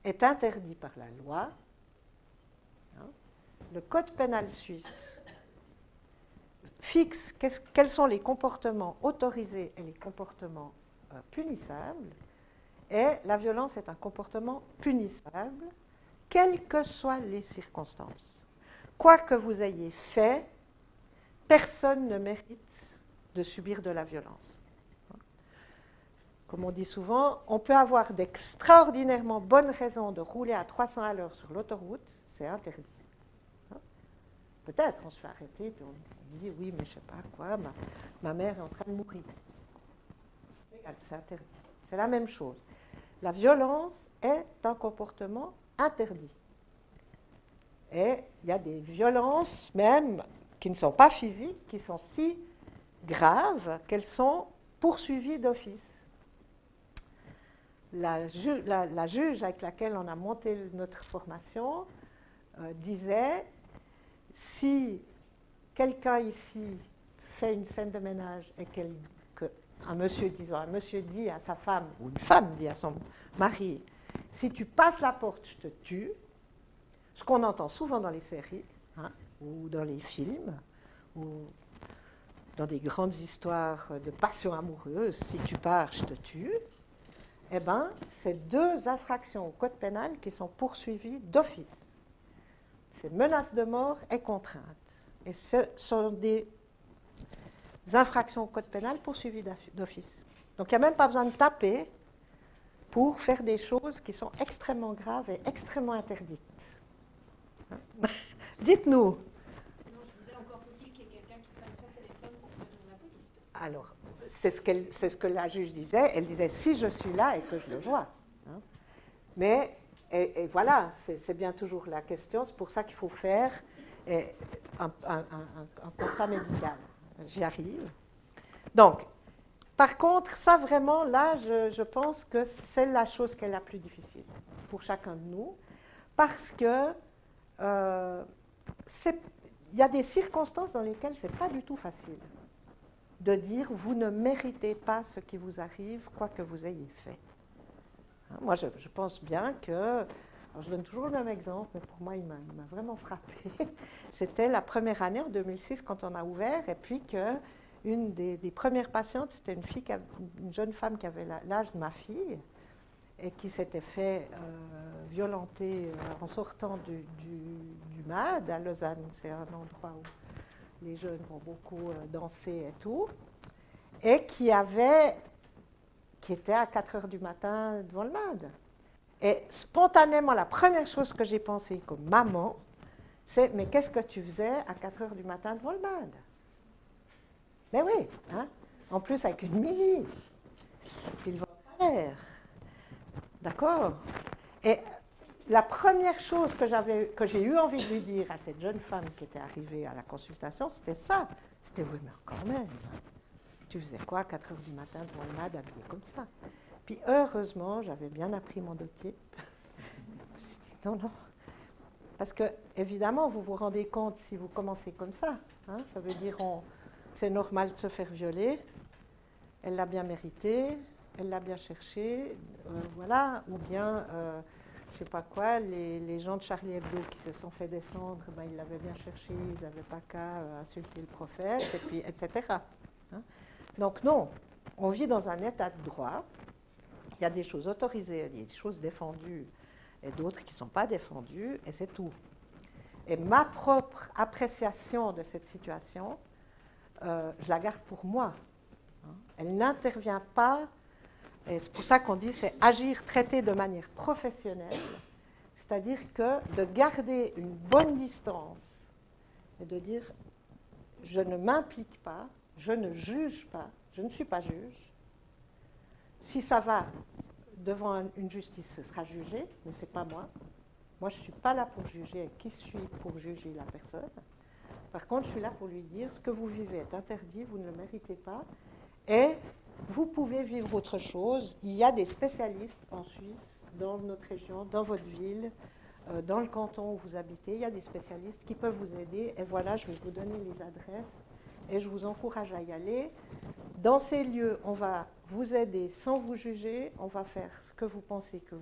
est interdit par la loi. Le code pénal suisse fixe quels sont les comportements autorisés et les comportements punissables. Et la violence est un comportement punissable, quelles que soient les circonstances. Quoi que vous ayez fait, personne ne mérite de subir de la violence. Comme on dit souvent, on peut avoir d'extraordinairement bonnes raisons de rouler à 300 à l'heure sur l'autoroute, c'est interdit. Peut-être on se fait arrêter, puis on dit oui, mais je ne sais pas quoi, ma mère est en train de mourir. C'est légal, c'est interdit. C'est la même chose. La violence est un comportement interdit. Et il y a des violences même qui ne sont pas physiques, qui sont si graves qu'elles sont poursuivies d'office. La juge avec laquelle on a monté notre formation disait, si quelqu'un ici fait une scène de ménage et que un monsieur dit à sa femme, ou une femme dit à son mari, si tu passes la porte, je te tue, ce qu'on entend souvent dans les séries, hein, ou dans les films, ou dans des grandes histoires de passion amoureuse, si tu pars, je te tue, eh bien, c'est 2 infractions au code pénal qui sont poursuivies d'office. C'est menace de mort et contrainte. Et ce sont des infractions au code pénal poursuivies d'office. Donc il n'y a même pas besoin de taper pour faire des choses qui sont extrêmement graves et extrêmement interdites. Dites-nous. Non, je disais encore faut-il qu'il y ait quelqu'un qui prenne son téléphone pour prévenir la police. Alors, c'est ce que la juge disait. Elle disait si je suis là et que je le vois. Hein. Mais, et voilà, c'est bien toujours la question. C'est pour ça qu'il faut faire un constat médical. J'y arrive. Donc, par contre, ça vraiment, là, je pense que c'est la chose qui est la plus difficile pour chacun de nous. Parce que il y a des circonstances dans lesquelles ce n'est pas du tout facile de dire vous ne méritez pas ce qui vous arrive, quoi que vous ayez fait. Hein, moi, je pense bien que, alors je donne toujours le même exemple, mais pour moi, il m'a vraiment frappé. C'était la première année, en 2006, quand on a ouvert, et puis qu'une des premières patientes, c'était une jeune femme qui avait l'âge de ma fille, et qui s'était fait violenter en sortant du MAD à Lausanne. C'est un endroit où les jeunes vont beaucoup danser et tout, et qui était à 4 heures du matin devant le MAD. Et spontanément, la première chose que j'ai pensé comme maman, c'est mais qu'est-ce que tu faisais à 4 heures du matin devant le MAD? Mais oui, hein? En plus avec une mini, puis le ventre. D'accord? Et la première chose que j'ai eu envie de lui dire à cette jeune femme qui était arrivée à la consultation, c'était ça. C'était oui, mais quand même, tu faisais quoi à 4 heures du matin devant le MAD habillée comme ça? Puis heureusement, j'avais bien appris mon dossier. Non, non. Parce que, évidemment, vous vous rendez compte si vous commencez comme ça. Hein, ça veut dire c'est normal de se faire violer. Elle l'a bien mérité. Elle l'a bien cherché. Voilà. Ou bien, je ne sais pas quoi, les gens de Charlie Hebdo qui se sont fait descendre, ben, ils l'avaient bien cherché. Ils n'avaient pas qu'à insulter le prophète, et puis, etc. Hein. Donc, non. On vit dans un état de droit. Il y a des choses autorisées, il y a des choses défendues et d'autres qui ne sont pas défendues, et c'est tout. Et ma propre appréciation de cette situation, je la garde pour moi. Hein. Elle n'intervient pas, et c'est pour ça qu'on dit c'est agir, traiter de manière professionnelle, c'est-à-dire que de garder une bonne distance et de dire je ne m'implique pas, je ne juge pas, je ne suis pas juge. Si ça va devant une justice, ce sera jugé, mais ce n'est pas moi. Moi, je ne suis pas là pour juger. Et qui suis pour juger la personne? Par contre, je suis là pour lui dire ce que vous vivez est interdit, vous ne le méritez pas, et vous pouvez vivre autre chose. Il y a des spécialistes en Suisse, dans notre région, dans votre ville, dans le canton où vous habitez. Il y a des spécialistes qui peuvent vous aider. Et voilà, je vais vous donner les adresses et je vous encourage à y aller. Dans ces lieux, on va vous aider sans vous juger, on va faire ce que vous pensez que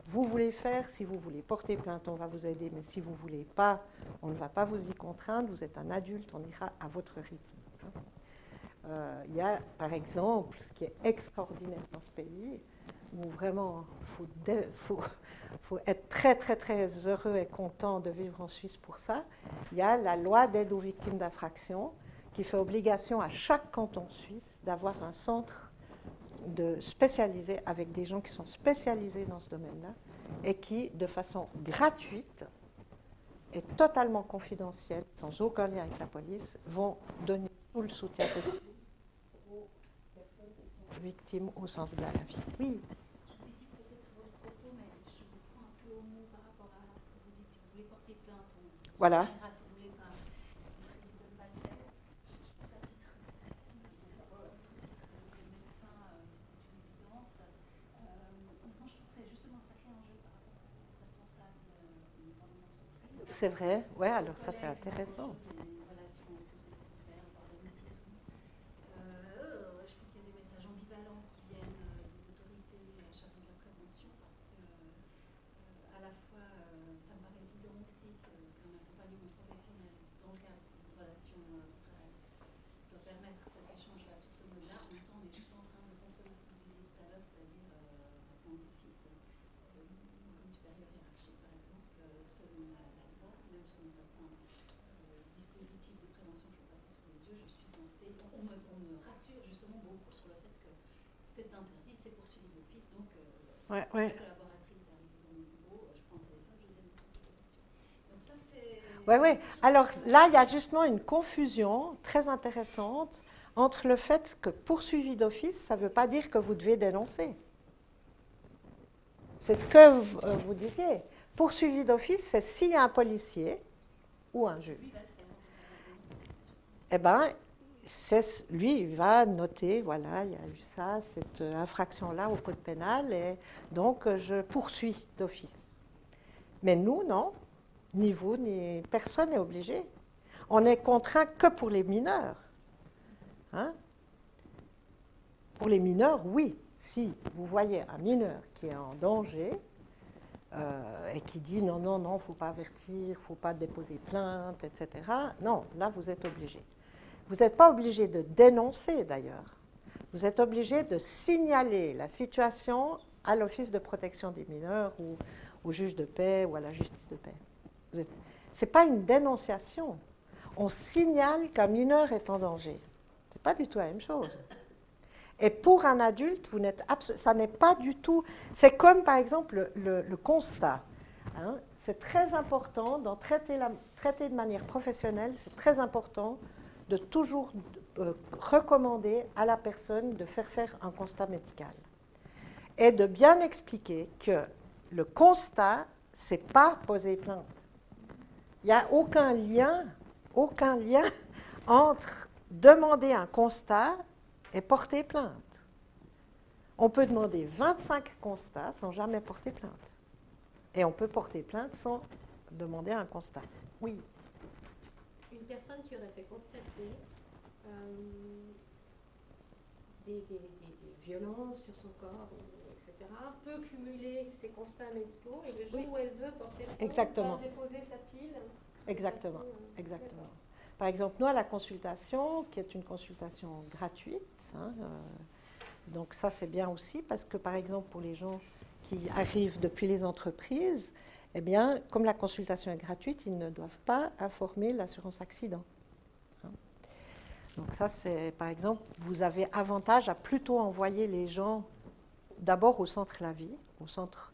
vous voulez faire. Si vous voulez porter plainte, on va vous aider, mais si vous ne voulez pas, on ne va pas vous y contraindre. Vous êtes un adulte, on ira à votre rythme. Il y a, par exemple, ce qui est extraordinaire dans ce pays, où vraiment il faut être très, très, très heureux et content de vivre en Suisse pour ça. Il y a la loi d'aide aux victimes d'infractions, qui fait obligation à chaque canton suisse d'avoir un centre spécialisé avec des gens qui sont spécialisés dans ce domaine-là et qui, de façon gratuite et totalement confidentielle, sans aucun lien avec la police, vont donner tout le soutien possible aux personnes qui sont victimes au sens de la vie. Oui. Je participe peut-être sur votre propos, mais je vous prends un peu au mot par rapport à ce que vous dites. Si vous voulez porter plainte, Voilà. Si vous voulez pas, de ne pas le faire. Je pense à titre de médecin, c'est une évidence. Moi, je trouve que c'est justement ça qui est en jeu par rapport aux responsables dans les entreprises. C'est vrai, ouais, alors ça c'est intéressant. Des relations publiques, voire des métiers mettre cet échange là sur ce mode-là. En même temps, on est juste en train de contrôler ce que vous disiez tout à l'heure, c'est-à-dire point d'office. Moi, comme supérieur hiérarchique, par exemple, selon la loi, même selon certains dispositifs de prévention que je vois passer sous les yeux, je suis censée. On me rassure justement beaucoup sur le fait que c'est interdit, c'est poursuivi d'office, donc Ouais, la ouais. collaboratrice arrive dans mon bureau, je prends le téléphone, je dénonce la situation. Donc ça, c'est. Ouais, ouais. Alors là, il y a justement une confusion très intéressante entre le fait que poursuivi d'office, ça ne veut pas dire que vous devez dénoncer. C'est ce que vous disiez. Poursuivi d'office, c'est s'il y a un policier ou un juge. Lui va le faire, en tout cas, la dénonciation. Eh bien, lui, il va noter, voilà, il y a eu ça, cette infraction-là au code pénal, et donc je poursuis d'office. Mais nous, non, ni vous, ni personne n'est obligé. On est contraint que pour les mineurs. Hein? Pour les mineurs, oui. Si vous voyez un mineur qui est en danger et qui dit non, non, non, il ne faut pas avertir, il ne faut pas déposer plainte, etc., non, là, vous êtes obligé. Vous n'êtes pas obligé de dénoncer, d'ailleurs. Vous êtes obligé de signaler la situation à l'Office de protection des mineurs ou au juge de paix ou à la justice de paix. Ce n'est pas une dénonciation. On signale qu'un mineur est en danger. Ce n'est pas du tout la même chose. Et pour un adulte, ça n'est pas du tout... C'est comme, par exemple, le constat. Hein. C'est très important, dans traiter de manière professionnelle, c'est très important de toujours recommander à la personne de faire un constat médical. Et de bien expliquer que le constat, ce n'est pas poser plainte. Il n'y a aucun lien entre demander un constat et porter plainte. On peut demander 25 constats sans jamais porter plainte. Et on peut porter plainte sans demander un constat. Oui. Une personne qui aurait fait constater des violences sur son corps, etc., peut cumuler ses constats médicaux et le jour où elle veut porter plainte, Exactement. va déposer sa pile. Exactement. Exactement. Par exemple, nous, à la consultation, qui est une consultation gratuite, hein, donc ça c'est bien aussi parce que, par exemple, pour les gens qui arrivent depuis les entreprises, eh bien, comme la consultation est gratuite, ils ne doivent pas informer l'assurance accident. Hein. Donc ça, c'est, par exemple, vous avez avantage à plutôt envoyer les gens d'abord au centre La Vie, au centre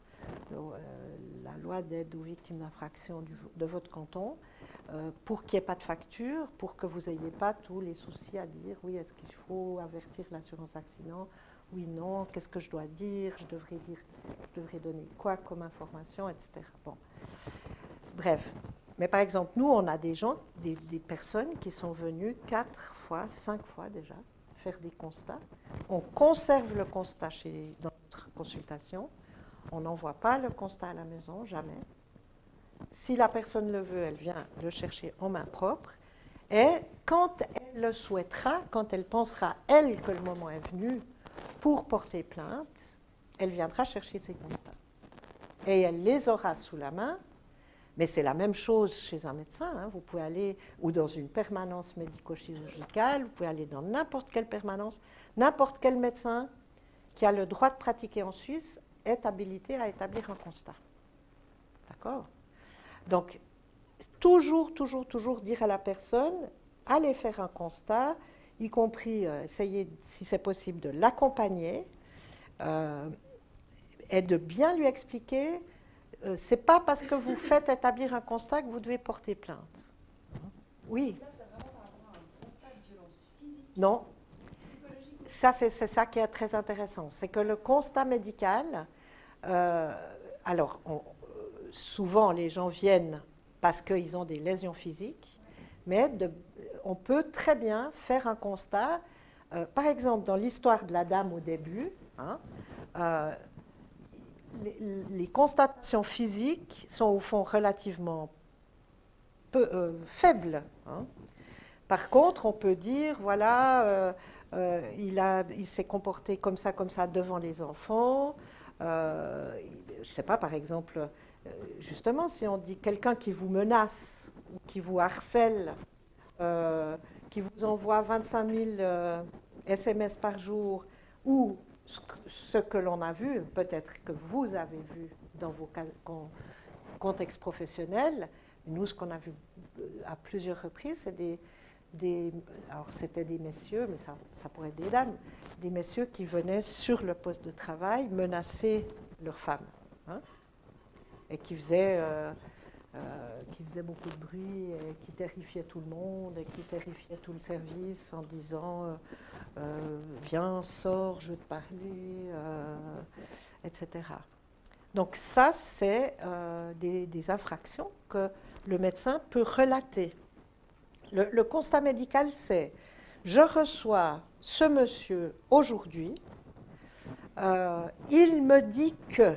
la loi d'aide aux victimes d'infraction de votre canton, pour qu'il n'y ait pas de facture, pour que vous n'ayez pas tous les soucis à dire, oui, est-ce qu'il faut avertir l'assurance accident, oui, non, qu'est-ce que je dois dire, je devrais donner quoi comme information, etc. Bon. Bref. Mais par exemple, nous, on a des gens, des personnes qui sont venues 4 fois, 5 fois déjà, faire des constats. On conserve le constat dans notre consultation. On n'envoie pas le constat à la maison, jamais. Si la personne le veut, elle vient le chercher en main propre. Et quand elle le souhaitera, quand elle pensera, elle, que le moment est venu pour porter plainte, elle viendra chercher ses constats. Et elle les aura sous la main. Mais c'est la même chose chez un médecin. Hein. Vous pouvez aller ou dans une permanence médico-chirurgicale, vous pouvez aller dans n'importe quelle permanence, n'importe quel médecin qui a le droit de pratiquer en Suisse est habilité à établir un constat. D'accord? Donc, toujours dire à la personne, allez faire un constat, y compris essayer, si c'est possible, de l'accompagner et de bien lui expliquer. C'est pas parce que vous faites établir un constat que vous devez porter plainte. Oui. Là, c'est vraiment par rapport à un constat de violence physique, Non. psychologique. Ça, c'est ça qui est très intéressant. C'est que le constat médical, alors, souvent les gens viennent parce qu'ils ont des lésions physiques, mais on peut très bien faire un constat. Par exemple, dans l'histoire de la dame au début, hein, les constatations physiques sont au fond relativement faibles. Hein. Par contre, on peut dire, voilà, il s'est comporté comme ça devant les enfants. Je ne sais pas, par exemple, justement, si on dit quelqu'un qui vous menace ou qui vous harcèle, qui vous envoie 25 000 SMS par jour, ou ce que l'on a vu, peut-être que vous avez vu dans vos contextes professionnels, nous, ce qu'on a vu à plusieurs reprises, c'est alors c'était des messieurs, mais ça pourrait être des dames, des messieurs qui venaient sur le poste de travail menacer leurs femmes, hein, et qui faisaient beaucoup de bruit, et qui terrifiaient tout le monde, et qui terrifiaient tout le service en disant viens, sors, je veux te parler, etc. Donc ça, c'est des infractions que le médecin peut relater. Le constat médical, c'est je reçois ce monsieur aujourd'hui, il me dit que,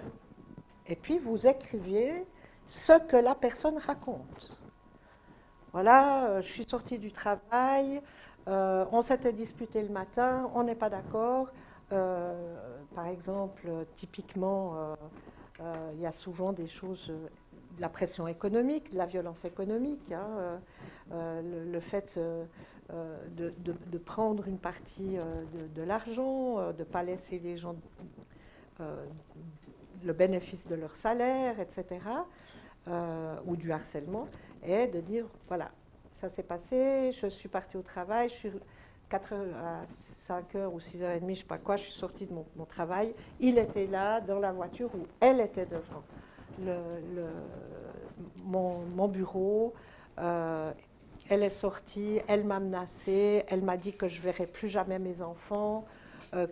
et puis vous écriviez ce que la personne raconte. Voilà, je suis sortie du travail, on s'était disputé le matin, on n'est pas d'accord. Par exemple, typiquement, il y a souvent des choses, de la pression économique, de la violence économique, hein, le fait de prendre une partie de l'argent, de ne pas laisser les gens le bénéfice de leur salaire, etc., ou du harcèlement, et de dire, voilà, ça s'est passé, je suis partie au travail, je suis 4 heures à 5 heures ou 6 heures et demie, je ne sais pas quoi, je suis sortie de mon travail, il était là dans la voiture où elle était devant mon bureau, elle est sortie, elle m'a menacée, elle m'a dit que je ne verrais plus jamais mes enfants,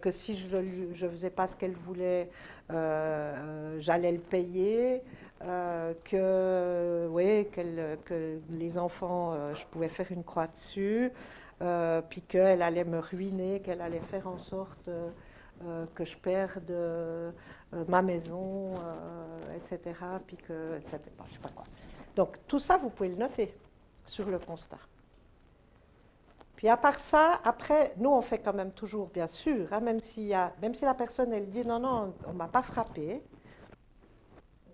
que si je ne faisais pas ce qu'elle voulait, j'allais le payer, que les enfants, je pouvais faire une croix dessus, puis qu'elle allait me ruiner, qu'elle allait faire en sorte que je perde ma maison, etc. Puis que, etc. Je sais pas quoi. Donc tout ça, vous pouvez le noter sur le constat. Puis à part ça, après, nous on fait quand même toujours, bien sûr, hein, même si la personne elle dit non, non, on ne m'a pas frappé,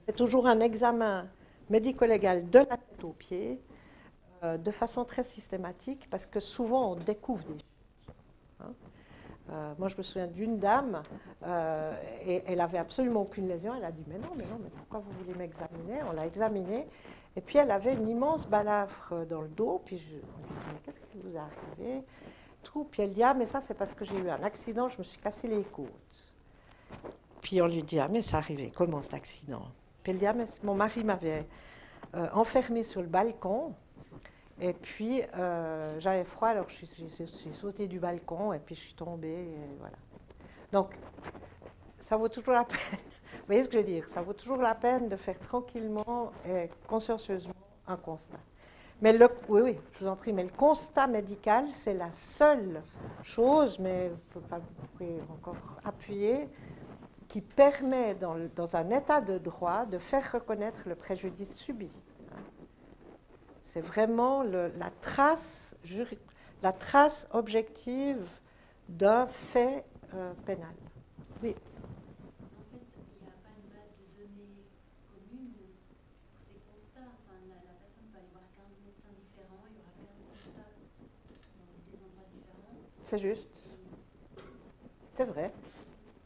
c'est toujours un examen médico-légal de la tête aux pieds, de façon très systématique, parce que souvent on découvre des choses. Hein. Moi, je me souviens d'une dame, et elle avait absolument aucune lésion. Elle a dit, mais non, mais pourquoi vous voulez m'examiner? On l'a examinée, et puis elle avait une immense balafre dans le dos. Puis on lui dit, mais qu'est-ce qui vous est arrivé? Tout. Puis elle dit, ah, mais ça, c'est parce que j'ai eu un accident, je me suis cassé les côtes. Puis on lui dit, ah, mais ça arrivait, comment cet accident? Puis elle dit, ah, mais mon mari m'avait enfermée sur le balcon. Et puis, j'avais froid, alors je suis sautée du balcon et puis je suis tombée, et voilà. Donc, ça vaut toujours la peine, vous voyez ce que je veux dire, ça vaut toujours la peine de faire tranquillement et consciencieusement un constat. Mais oui, je vous en prie, mais le constat médical, c'est la seule chose, mais vous pouvez encore appuyer, qui permet, dans un état de droit, de faire reconnaître le préjudice subi. C'est vraiment la trace objective d'un fait pénal. Oui. En fait, il n'y a pas une base de données commune pour ces constats. Enfin, la personne peut aller voir 15 médecins différents, il y aura 15 constats dans des endroits différents. C'est juste. C'est vrai.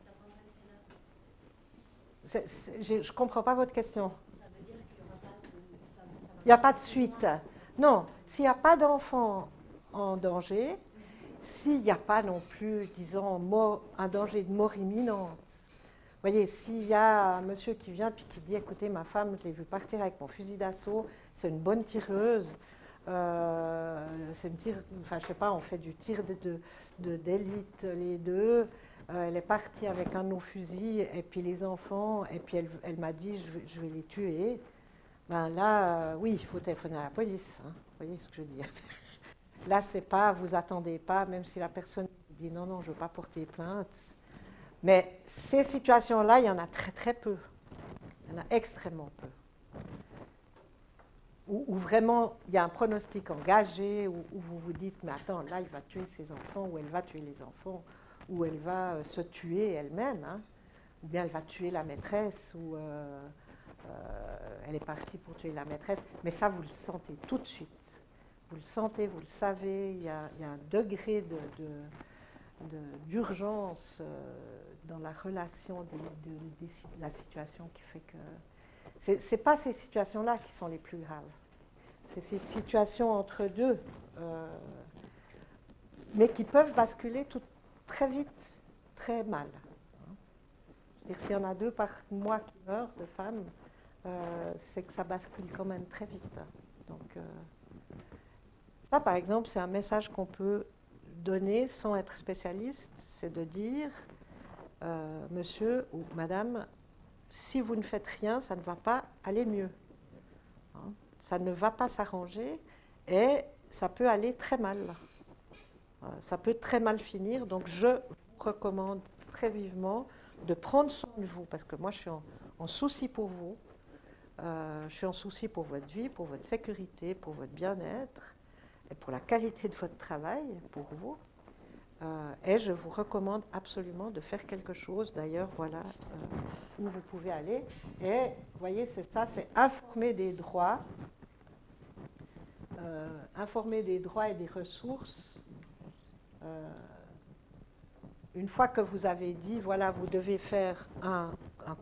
Ça prend rester là. Je ne comprends pas votre question. Ça veut dire qu'il n'y aura pas de... Il n'y a pas de suite. Non, s'il n'y a pas d'enfant en danger, s'il n'y a pas non plus, disons, un danger de mort imminente. Vous voyez, s'il y a un monsieur qui vient et qui dit, écoutez, ma femme, je l'ai vue partir avec mon fusil d'assaut, c'est une bonne tireuse, c'est une enfin, je sais pas, on fait du tir d'élite les deux, elle est partie avec un de nos fusils, et puis les enfants, et puis elle m'a dit, je vais les tuer. Ben là, oui, il faut téléphoner à la police. Hein. Vous voyez ce que je veux dire? Là, c'est pas, vous attendez pas, même si la personne dit non, non, je ne veux pas porter plainte. Mais ces situations-là, il y en a très très peu. Il y en a extrêmement peu. Où vraiment, il y a un pronostic engagé, où vous vous dites, mais attends, là, il va tuer ses enfants, ou elle va tuer les enfants, ou elle va se tuer elle-même, hein, ou bien elle va tuer la maîtresse, ou... elle est partie pour tuer la maîtresse, mais ça, vous le sentez tout de suite. vous le sentez, vous le savez, il y a un degré d'urgence dans la relation de la situation qui fait que c'est pas ces situations-là qui sont les plus graves. C'est ces situations entre deux, mais qui peuvent basculer très vite, très mal. C'est-à-dire s'il y en a 2 par mois qui meurent de femmes, c'est que ça bascule quand même très vite. Donc ça, par exemple, c'est un message qu'on peut donner sans être spécialiste, c'est de dire, monsieur ou madame, si vous ne faites rien, ça ne va pas aller mieux. Hein, ça ne va pas s'arranger et ça peut aller très mal. Ça peut très mal finir, donc je vous recommande très vivement de prendre soin de vous, parce que moi je suis en souci pour vous, je suis en souci pour votre vie, pour votre sécurité, pour votre bien-être et pour la qualité de votre travail, pour vous. Et je vous recommande absolument de faire quelque chose. D'ailleurs, voilà où vous pouvez aller. Et vous voyez, c'est ça, c'est informer des droits et des ressources. Une fois que vous avez dit, voilà, vous devez faire un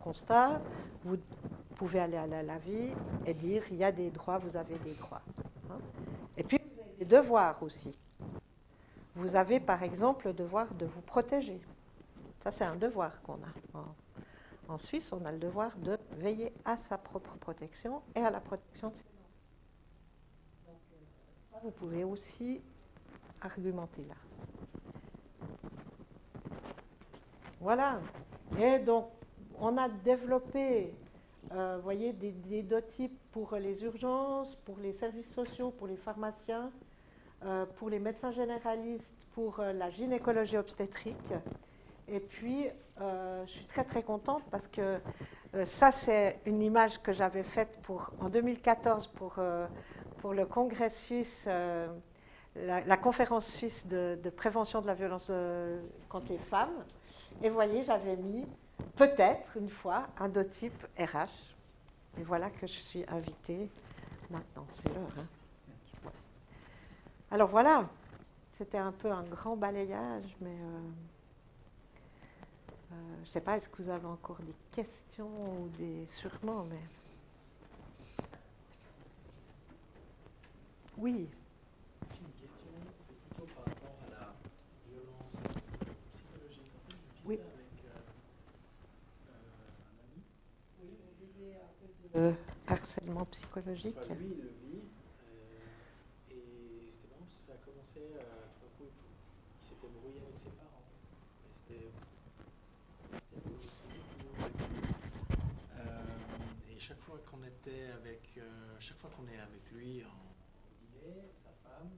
constat, vous pouvez aller à la vie et dire, il y a des droits, vous avez des droits. Hein. Et puis, vous avez des devoirs aussi. Vous avez, par exemple, le devoir de vous protéger. Ça, c'est un devoir qu'on a. En Suisse, on a le devoir de veiller à sa propre protection et à la protection de ses enfants. Donc, ça, vous pouvez aussi argumenter là. Voilà. Et donc, on a développé, voyez, des dotypes pour les urgences, pour les services sociaux, pour les pharmaciens, pour les médecins généralistes, pour la gynécologie obstétrique. Et puis, je suis très très contente parce que ça, c'est une image que j'avais faite en 2014 pour le congrès suisse, la conférence suisse de prévention de la violence contre les femmes. Et vous voyez, j'avais mis peut-être une fois un dotype RH. Et voilà que je suis invitée maintenant. C'est l'heure. Hein. Alors voilà, c'était un peu un grand balayage, mais je ne sais pas, est-ce que vous avez encore des questions ou des sûrement, mais oui. J'ai une question, c'est plutôt par rapport à la violence psychologique. En fait, je vis ça avec un ami. Oui, vous vivez un peu de harcèlement psychologique. Enfin, lui, il le vit. Et c'était marrant parce que ça a commencé, tout d'un coup, il s'était brouillé avec ses parents. Et c'était et chaque fois qu'on était chaque fois qu'on est avec lui au dîner, sa femme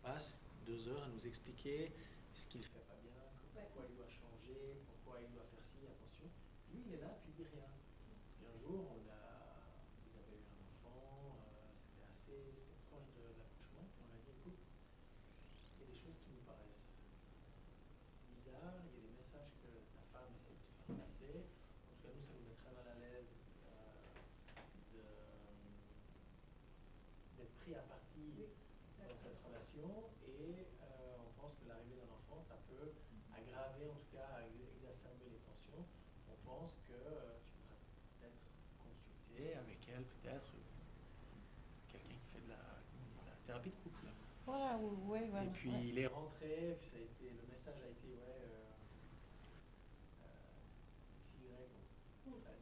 passe 2 heures à nous expliquer ce qu'il ne fait pas bien, pourquoi il doit changer, pourquoi il doit faire ci, attention. Lui, il est là, puis il dit rien. Puis un jour, ils avaient eu un enfant, c'était proche de l'accouchement, puis on lui a dit, écoute, il y a des choses qui nous paraissent bizarres, il y a des messages que ta femme essaie de te faire passer. En tout cas, nous, ça nous met très mal à l'aise d'être pris à partie dans cette relation et on pense que l'arrivée d'un enfant, ça peut aggraver, en tout cas exacerber les tensions. On pense que tu devrais peut-être consulter avec elle, peut-être quelqu'un qui fait de la thérapie de couple. Voilà, oui, voilà. Et puis il est rentré, puis le message a été XY, donc son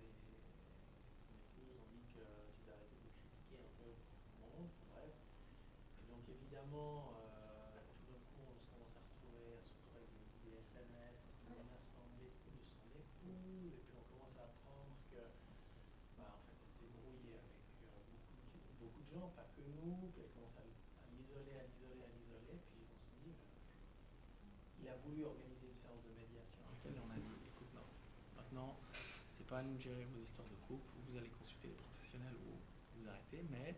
épouse ont dit que tu dois arrêter de critiquer un peu le monde, bref. Et donc évidemment, tout d'un coup, on commence à se retrouver avec des SMS, des menaçant de son épouse, et puis on commence à apprendre que, en fait, elle s'est brouillée avec beaucoup de gens, pas que nous, puis elle commence à l'isoler, puis on se dit, il a voulu organiser une séance de médiation avec elle, et on a dit, écoute, non, maintenant, c'est pas à nous de gérer vos histoires de couple, vous allez consulter les professionnels ou vous arrêtez, mais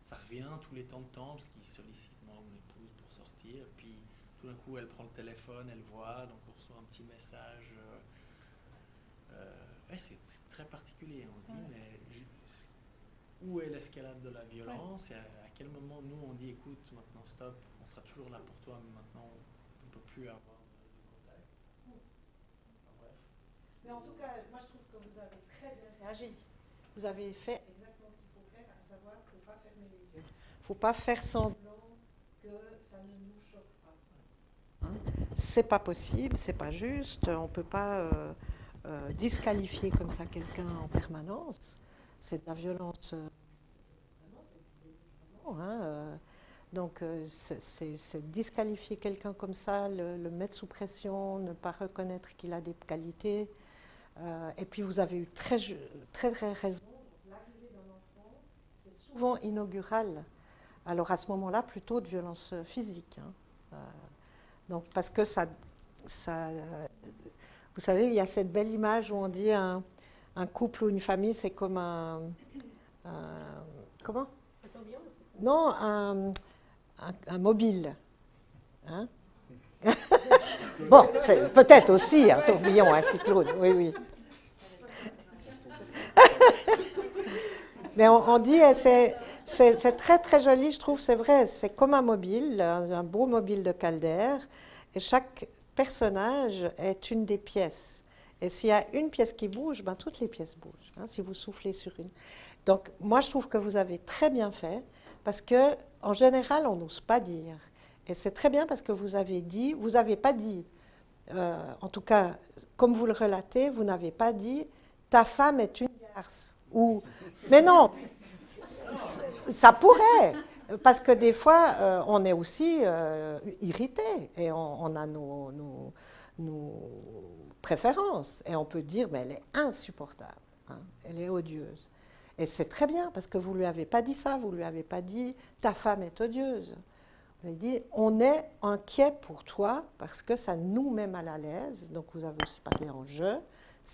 ça revient tous les temps de temps parce qu'il sollicite moi ou mon épouse pour sortir, puis tout d'un coup elle prend le téléphone, elle voit, donc on reçoit un petit message. Ouais, c'est très particulier, on se dit, mais où est l'escalade de la violence et à quel moment nous on dit écoute, maintenant stop, on sera toujours là pour toi, mais maintenant on ne peut plus avoir de contact. Enfin, bref. Mais en tout cas, moi je trouve que vous avez très bien réagi. Vous avez fait exactement ce qu'il faut faire, à savoir qu'il ne faut pas fermer les yeux. Il ne faut pas faire semblant que ça ne nous choque pas. Hein? C'est pas possible, c'est pas juste. On ne peut pas disqualifier comme ça quelqu'un en permanence. C'est de la violence. Hein, donc c'est disqualifier quelqu'un comme ça, le mettre sous pression, ne pas reconnaître qu'il a des qualités. Et puis vous avez eu très raison. L'arrivée d'un enfant, c'est souvent inaugural. Alors à ce moment-là, plutôt de violence physique. Hein. Donc parce que vous savez, il y a cette belle image où on dit un couple ou une famille, c'est comme comment? Non, un mobile. Hein? Bon, peut-être aussi un tourbillon, un cyclone, oui, oui. Mais on dit, c'est très très joli, je trouve, c'est vrai, c'est comme un mobile, un beau mobile de Calder, et chaque personnage est une des pièces. Et s'il y a une pièce qui bouge, ben, toutes les pièces bougent, hein, si vous soufflez sur une. Donc, moi, je trouve que vous avez très bien fait, parce que en général, on n'ose pas dire. Et c'est très bien parce que vous avez dit, vous n'avez pas dit, en tout cas, comme vous le relatez, vous n'avez pas dit ta femme est une garce. Ou, mais non, ça pourrait, parce que des fois, on est aussi irrité et on a nos préférences. Et on peut dire, mais elle est insupportable, hein, elle est odieuse. Et c'est très bien, parce que vous ne lui avez pas dit ça, vous ne lui avez pas dit ta femme est odieuse. Vous avez dit on est inquiet pour toi parce que ça nous met mal à l'aise. Donc vous avez aussi parlé en je,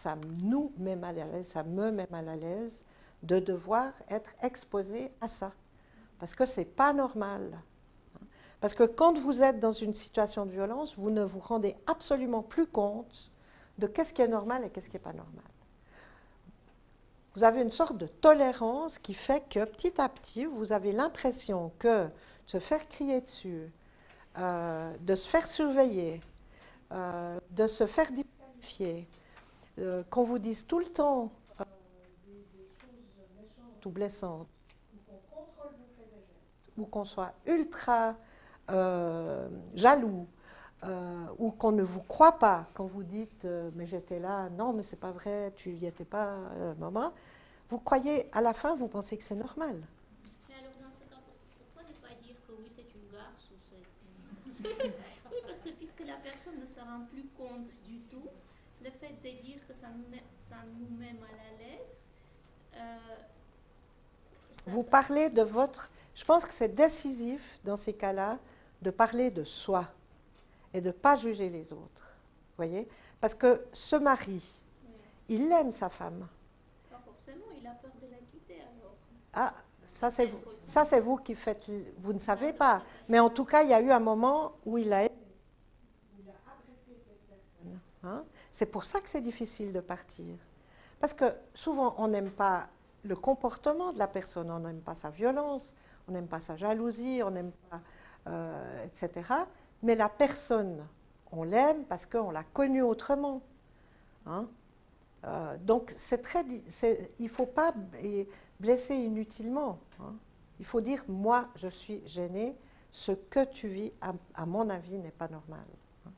ça nous met mal à l'aise, ça me met mal à l'aise de devoir être exposé à ça. Parce que ce n'est pas normal. Parce que quand vous êtes dans une situation de violence, vous ne vous rendez absolument plus compte de qu'est-ce qui est normal et qu'est-ce qui n'est pas normal. Vous avez une sorte de tolérance qui fait que petit à petit, vous avez l'impression que se faire crier dessus, de se faire surveiller, de se faire disqualifier, qu'on vous dise tout le temps des choses méchantes ou blessantes, ou qu'on contrôle vos faits et gestes, ou qu'on soit ultra jaloux, ou qu'on ne vous croit pas quand vous dites mais j'étais là, non mais c'est pas vrai, tu n'y étais pas, maman. Vous croyez, à la fin, vous pensez que c'est normal. Mais alors dans ce cas, pourquoi ne pas dire que oui c'est une garce ou c'est... Oui, parce que puisque la personne ne se rend plus compte du tout, le fait de dire que ça nous met mal à l'aise, vous parlez de votre... Je pense que c'est décisif dans ces cas-là de parler de soi et de ne pas juger les autres. Voyez? Parce que ce mari, il aime sa femme. Pas forcément, il a peur de la quitter alors. Ah, ça c'est vous qui faites... Vous ne savez pas. Mais en tout cas, il y a eu un moment où il a apprécié cette personne. Hein? C'est pour ça que c'est difficile de partir. Parce que souvent, on n'aime pas le comportement de la personne, on n'aime pas sa violence, on n'aime pas sa jalousie, on n'aime pas, etc. Mais la personne, on l'aime parce qu'on l'a connue autrement. Hein? Donc, il ne faut pas blesser inutilement. Hein? Il faut dire, moi, je suis gênée, ce que tu vis, à mon avis, n'est pas normal. Hein?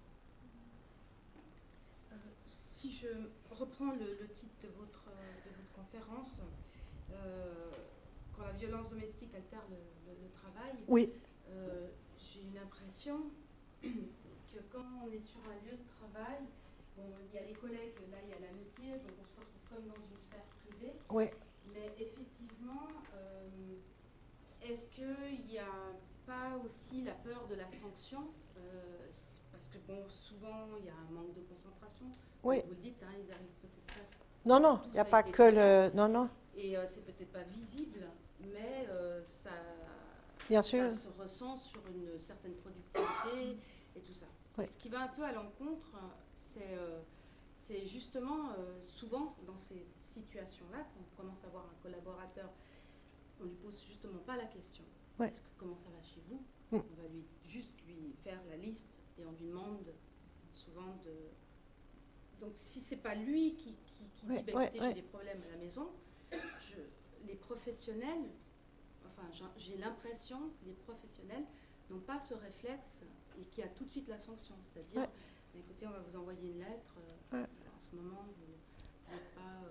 Si je reprends le titre de votre conférence, quand la violence domestique altère le travail, oui. J'ai une impression que quand on est sur un lieu de travail, bon, il y a les collègues, là il y a l'amitié, donc on se retrouve comme dans une sphère privée. Oui. Mais effectivement, est-ce qu'il n'y a pas aussi la peur de la sanction parce que bon, souvent il y a un manque de concentration. Oui. Vous le dites, hein, ils arrivent peut-être pas. Non, non, il n'y a pas que le... Non, non. Et c'est peut-être pas visible, mais ça, bien sûr, ça se ressent sur une certaine productivité et tout ça. Oui. Ce qui va un peu à l'encontre, c'est justement souvent dans ces situations-là, quand on commence à voir un collaborateur on lui pose justement pas la question. Ouais. Comment ça va chez vous? Mm. On va juste lui faire la liste et on lui demande souvent de. Donc si c'est pas lui qui Ouais, dit ouais, écoutez, ouais. j'ai des problèmes à la maison, les professionnels, enfin j'ai l'impression que les professionnels n'ont pas ce réflexe et qu'il y a tout de suite la sanction, c'est-à-dire Ouais. écoutez, on va vous envoyer une lettre, Ouais. en ce moment vous n'êtes pas.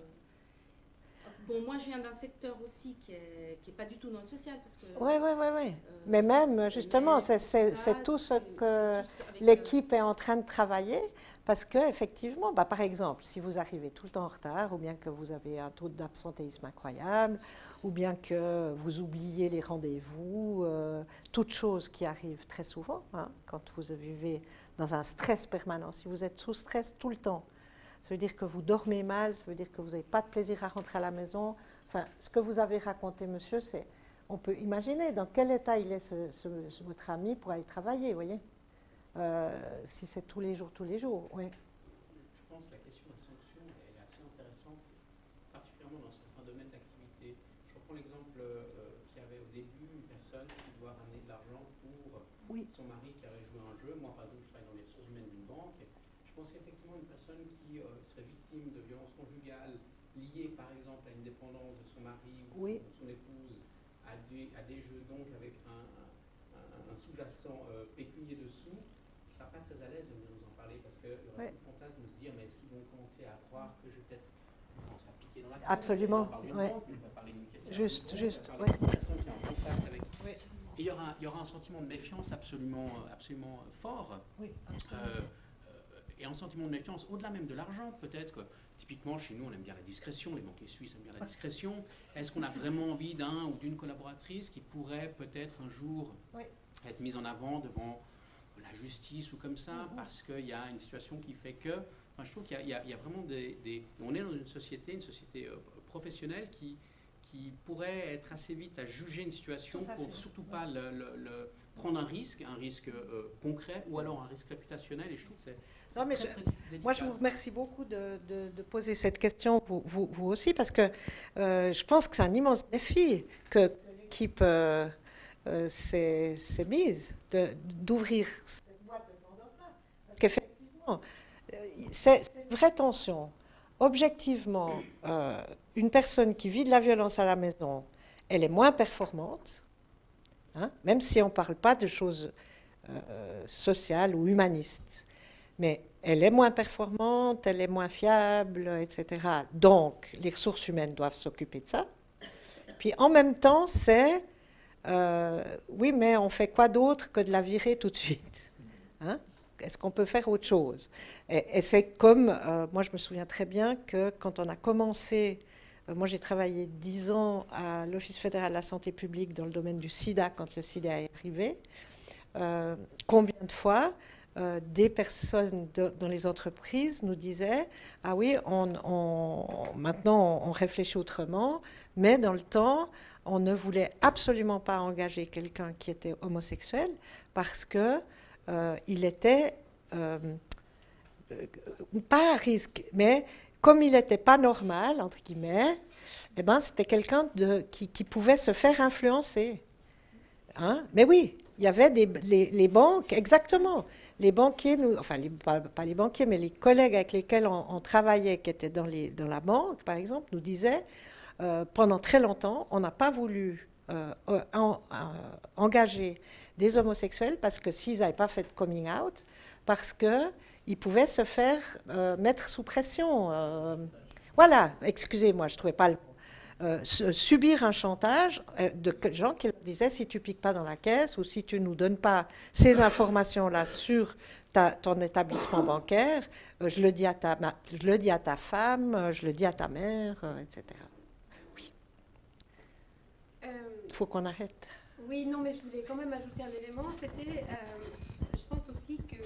Bon, moi je viens d'un secteur aussi qui est pas du tout dans le social parce que. Oui. Mais même, justement, c'est tout ce que l'équipe est en train de travailler. Parce qu'effectivement, par exemple, si vous arrivez tout le temps en retard, ou bien que vous avez un taux d'absentéisme incroyable, ou bien que vous oubliez les rendez-vous, toutes choses qui arrivent très souvent, hein, quand vous vivez dans un stress permanent. Si vous êtes sous stress tout le temps, ça veut dire que vous dormez mal, ça veut dire que vous n'avez pas de plaisir à rentrer à la maison. Enfin, ce que vous avez raconté, monsieur, c'est, on peut imaginer dans quel état il est votre ami pour aller travailler, vous voyez. Si c'est tous les jours, oui. Je pense que la question de la sanction elle est assez intéressante, particulièrement dans certains domaines d'activité. Je reprends l'exemple qu'il y avait au début, une personne qui doit ramener de l'argent pour son mari qui avait joué à un jeu. Moi, par exemple, je travaille dans les ressources humaines d'une banque. Je pense qu'effectivement, une personne qui serait victime de violences conjugales liées, par exemple, à une dépendance de son mari ou de son épouse, à des jeux donc avec un sous-jacent pécunier dessous, ne sera pas très à l'aise de venir nous en parler parce qu'il y aura tout le fantasme de se dire mais est-ce qu'ils vont commencer à croire que je vais peut-être commencer à piquer dans la caisse. Absolument. On va parler d'une banque, on va parler d'une caissière. Juste. On va parler d'une personne qui est en contact avec. Et il y aura un sentiment de méfiance absolument fort. Oui, absolument. Et un sentiment de méfiance au-delà même de l'argent, peut-être que typiquement chez nous on aime bien la discrétion, les banquiers suisses aiment bien la discrétion. Est-ce qu'on a vraiment envie d'un ou d'une collaboratrice qui pourrait peut-être un jour être mise en avant devant la justice ou comme ça, parce qu'il y a une situation qui fait que. Enfin, je trouve qu'il y a vraiment on est dans une société professionnelle qui pourrait être assez vite à juger une situation pour surtout pas prendre un risque concret ou alors un risque réputationnel. Et je trouve que c'est très délicat. Moi, je vous remercie beaucoup de poser cette question, vous aussi, parce que je pense que c'est un immense défi que l'équipe s'est mise d'ouvrir cette boîte de Pandore-là. Parce qu'effectivement, c'est une vraie tension. Objectivement, une personne qui vit de la violence à la maison, elle est moins performante, hein, même si on ne parle pas de choses sociales ou humanistes. Mais elle est moins performante, elle est moins fiable, etc. Donc, les ressources humaines doivent s'occuper de ça. Puis en même temps, c'est, oui, mais on fait quoi d'autre que de la virer tout de suite, hein? Est-ce qu'on peut faire autre chose? Et c'est comme, moi je me souviens très bien que quand on a commencé, moi j'ai travaillé 10 ans à l'Office fédéral de la santé publique dans le domaine du sida quand le sida est arrivé. Combien de fois des personnes dans les entreprises nous disaient « Ah oui, maintenant on réfléchit autrement, mais dans le temps, on ne voulait absolument pas engager quelqu'un qui était homosexuel parce que il était pas à risque, mais comme il n'était pas normal, entre guillemets, eh ben, c'était quelqu'un qui pouvait se faire influencer. Hein? Mais oui, il y avait les banques, exactement. Les banquiers, enfin pas les banquiers, mais les collègues avec lesquels on travaillait, qui étaient dans la banque, par exemple, nous disaient, pendant très longtemps, on n'a pas voulu engager des homosexuels parce que s'ils n'avaient pas fait de coming out, parce qu'ils pouvaient se faire mettre sous pression. Voilà, excusez-moi, je ne trouvais pas le subir un chantage de gens qui leur disaient si tu ne piques pas dans la caisse ou si tu ne nous donnes pas ces informations-là sur ton établissement bancaire, je le dis à ta femme, je le dis à ta mère, etc. Oui. Il faut qu'on arrête. Oui, non, mais je voulais quand même ajouter un élément. C'était, je pense aussi que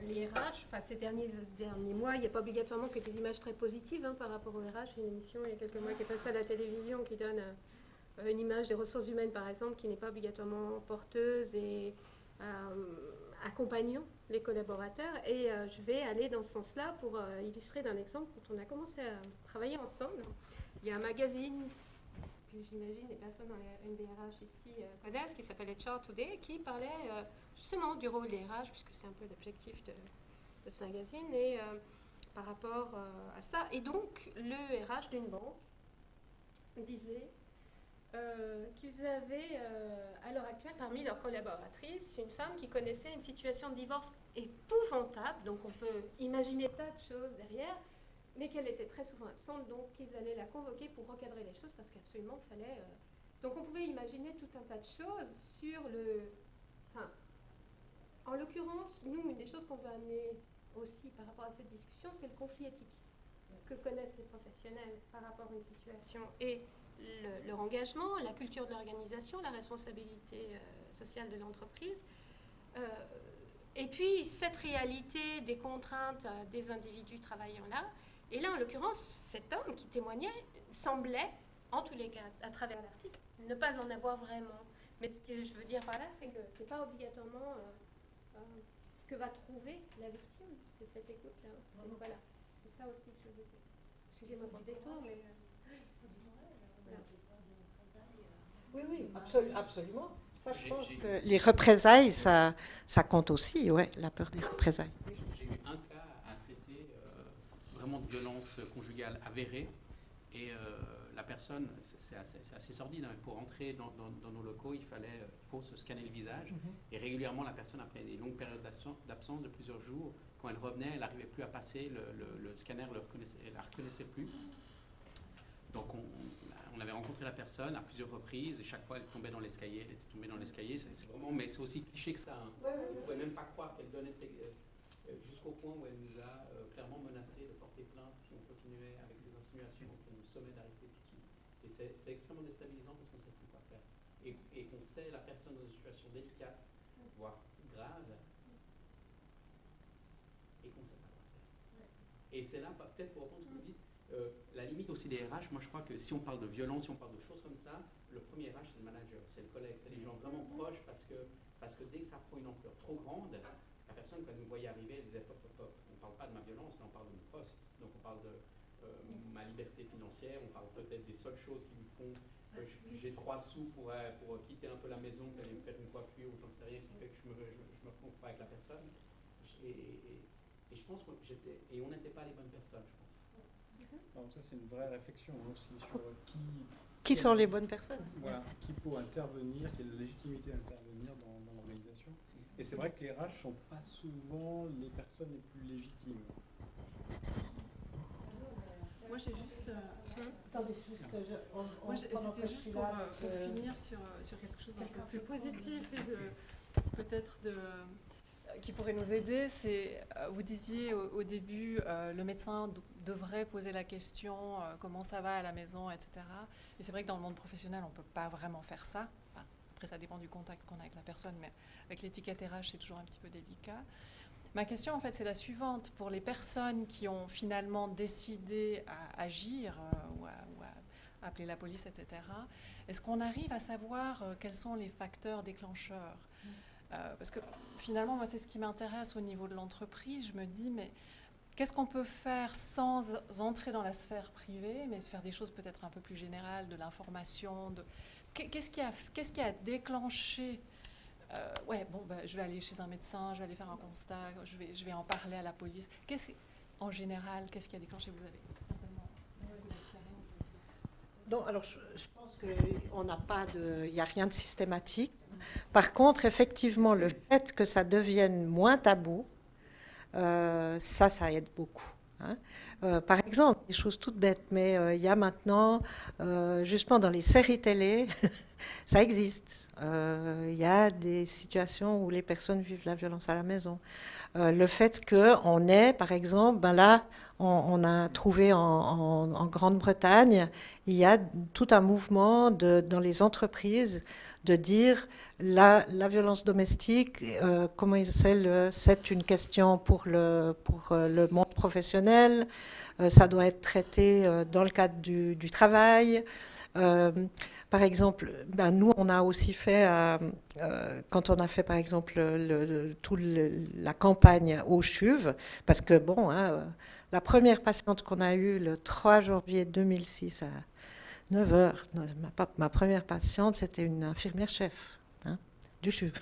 les RH, enfin, ces derniers mois, il n'y a pas obligatoirement que des images très positives hein, par rapport aux RH. Une émission il y a quelques mois qui est passée à la télévision qui donne une image des ressources humaines, par exemple, qui n'est pas obligatoirement porteuse et accompagnant les collaborateurs. Et je vais aller dans ce sens-là pour illustrer d'un exemple. Quand on a commencé à travailler ensemble, il y a un magazine puis j'imagine les personnes dans les MDRH ici connaissent, qui s'appelle HR Today, qui parlait justement du rôle des RH, puisque c'est un peu l'objectif de ce magazine, et par rapport à ça. Et donc, le RH d'une banque disait qu'ils avaient à l'heure actuelle parmi leurs collaboratrices une femme qui connaissait une situation de divorce épouvantable, donc on peut imaginer tas de choses derrière, mais qu'elle était très souvent absente, donc qu'ils allaient la convoquer pour recadrer les choses parce qu'absolument il fallait... Donc on pouvait imaginer tout un tas de choses sur le... Enfin, en l'occurrence, nous, une des choses qu'on veut amener aussi par rapport à cette discussion, c'est le conflit éthique que connaissent les professionnels par rapport à une situation et leur engagement, la culture de l'organisation, la responsabilité sociale de l'entreprise. Et puis, cette réalité des contraintes des individus travaillant là. Et là, en l'occurrence, cet homme qui témoignait semblait, en tous les cas, à travers l'article, ne pas en avoir vraiment. Mais ce que je veux dire par là, c'est que ce n'est pas obligatoirement ce que va trouver la victime. C'est cette écoute-là. Voilà. C'est ça aussi que je veux dire. Excusez-moi pour le détour, mais... Oui, oui, absolument. Ça, je pense que les représailles, ça compte aussi, ouais, la peur des représailles. J'ai eu un cas à traiter, vraiment de violence conjugale avérée, et la personne, c'est assez sordide, hein, pour entrer dans nos locaux, il faut se scanner le visage, et régulièrement la personne, après des longues périodes d'absence de plusieurs jours, quand elle revenait, elle n'arrivait plus à passer, le scanner elle la reconnaissait plus. Donc on avait rencontré la personne à plusieurs reprises et chaque fois elle tombait dans l'escalier, c'est vraiment, mais c'est aussi cliché que ça. Hein. On ne pouvait même pas croire qu'elle donnait jusqu'au point où elle nous a clairement menacé de porter plainte si on continuait avec ces insinuations, qu'elle nous sommait d'arrêter tout de suite. Et c'est extrêmement déstabilisant parce qu'on ne sait plus quoi faire. Et qu'on sait la personne dans une situation délicate, voire grave, et qu'on ne sait pas quoi faire. Et c'est là, peut-être pour reprendre ce que vous dites, la limite aussi des RH, moi je crois que si on parle de violence, si on parle de choses comme ça, le premier RH c'est le manager, c'est le collègue, c'est les gens vraiment proches parce que dès que ça prend une ampleur trop grande, la personne quand elle nous voyait arriver, elle disait hop, hop, hop, on ne parle pas de ma violence, là on parle de mon poste, donc on parle de ma liberté financière, on parle peut-être des seules choses qui me font que j'ai 3 sous pour quitter un peu la maison, pour aller me faire une coiffure ou j'en sais rien qui fait que je me retrouve pas avec la personne. Et je pense on n'était pas les bonnes personnes, je pense. Alors ça, c'est une vraie réflexion aussi sur qui sont les bonnes personnes. Voilà, qui peut intervenir, quelle légitimité d'intervenir dans l'organisation. Et c'est vrai que les RH ne sont pas souvent les personnes les plus légitimes. Moi, j'ai juste. Attendez, C'était juste pour finir sur quelque chose d'un peu plus positif et peut-être qui pourrait nous aider. C'est, vous disiez au début, le médecin devrait poser la question comment ça va à la maison, etc. Et c'est vrai que dans le monde professionnel, on ne peut pas vraiment faire ça. Enfin, après, ça dépend du contact qu'on a avec la personne, mais avec l'étiquette RH, c'est toujours un petit peu délicat. Ma question, en fait, c'est la suivante. Pour les personnes qui ont finalement décidé à agir ou à appeler la police, etc., est-ce qu'on arrive à savoir quels sont les facteurs déclencheurs ? Parce que finalement, moi, c'est ce qui m'intéresse au niveau de l'entreprise. Je me dis, mais qu'est-ce qu'on peut faire sans entrer dans la sphère privée, mais faire des choses peut-être un peu plus générales, de l'information Qu'est-ce qui a déclenché je vais aller chez un médecin, je vais aller faire un constat, je vais en parler à la police. En général, qu'est-ce qui a déclenché? Vous avez certainement beaucoup d'expérience. Non, alors je pense qu'il n'y a rien de systématique. Par contre, effectivement, le fait que ça devienne moins tabou, ça aide beaucoup. Hein. Par exemple, des choses toutes bêtes, mais il y a maintenant, justement dans les séries télé, ça existe. Il y a des situations où les personnes vivent la violence à la maison. Le fait qu'on ait, par exemple, là, on a trouvé en Grande-Bretagne, il y a tout un mouvement dans les entreprises de dire la violence domestique, c'est une question pour le monde professionnel, ça doit être traité dans le cadre du travail. Par exemple, nous, on a aussi fait, quand on a fait, par exemple, la campagne au CHUV, parce que, la première patiente qu'on a eue le 3 janvier 2006 9 heures. Ma première patiente, c'était une infirmière chef, hein, du CHUV.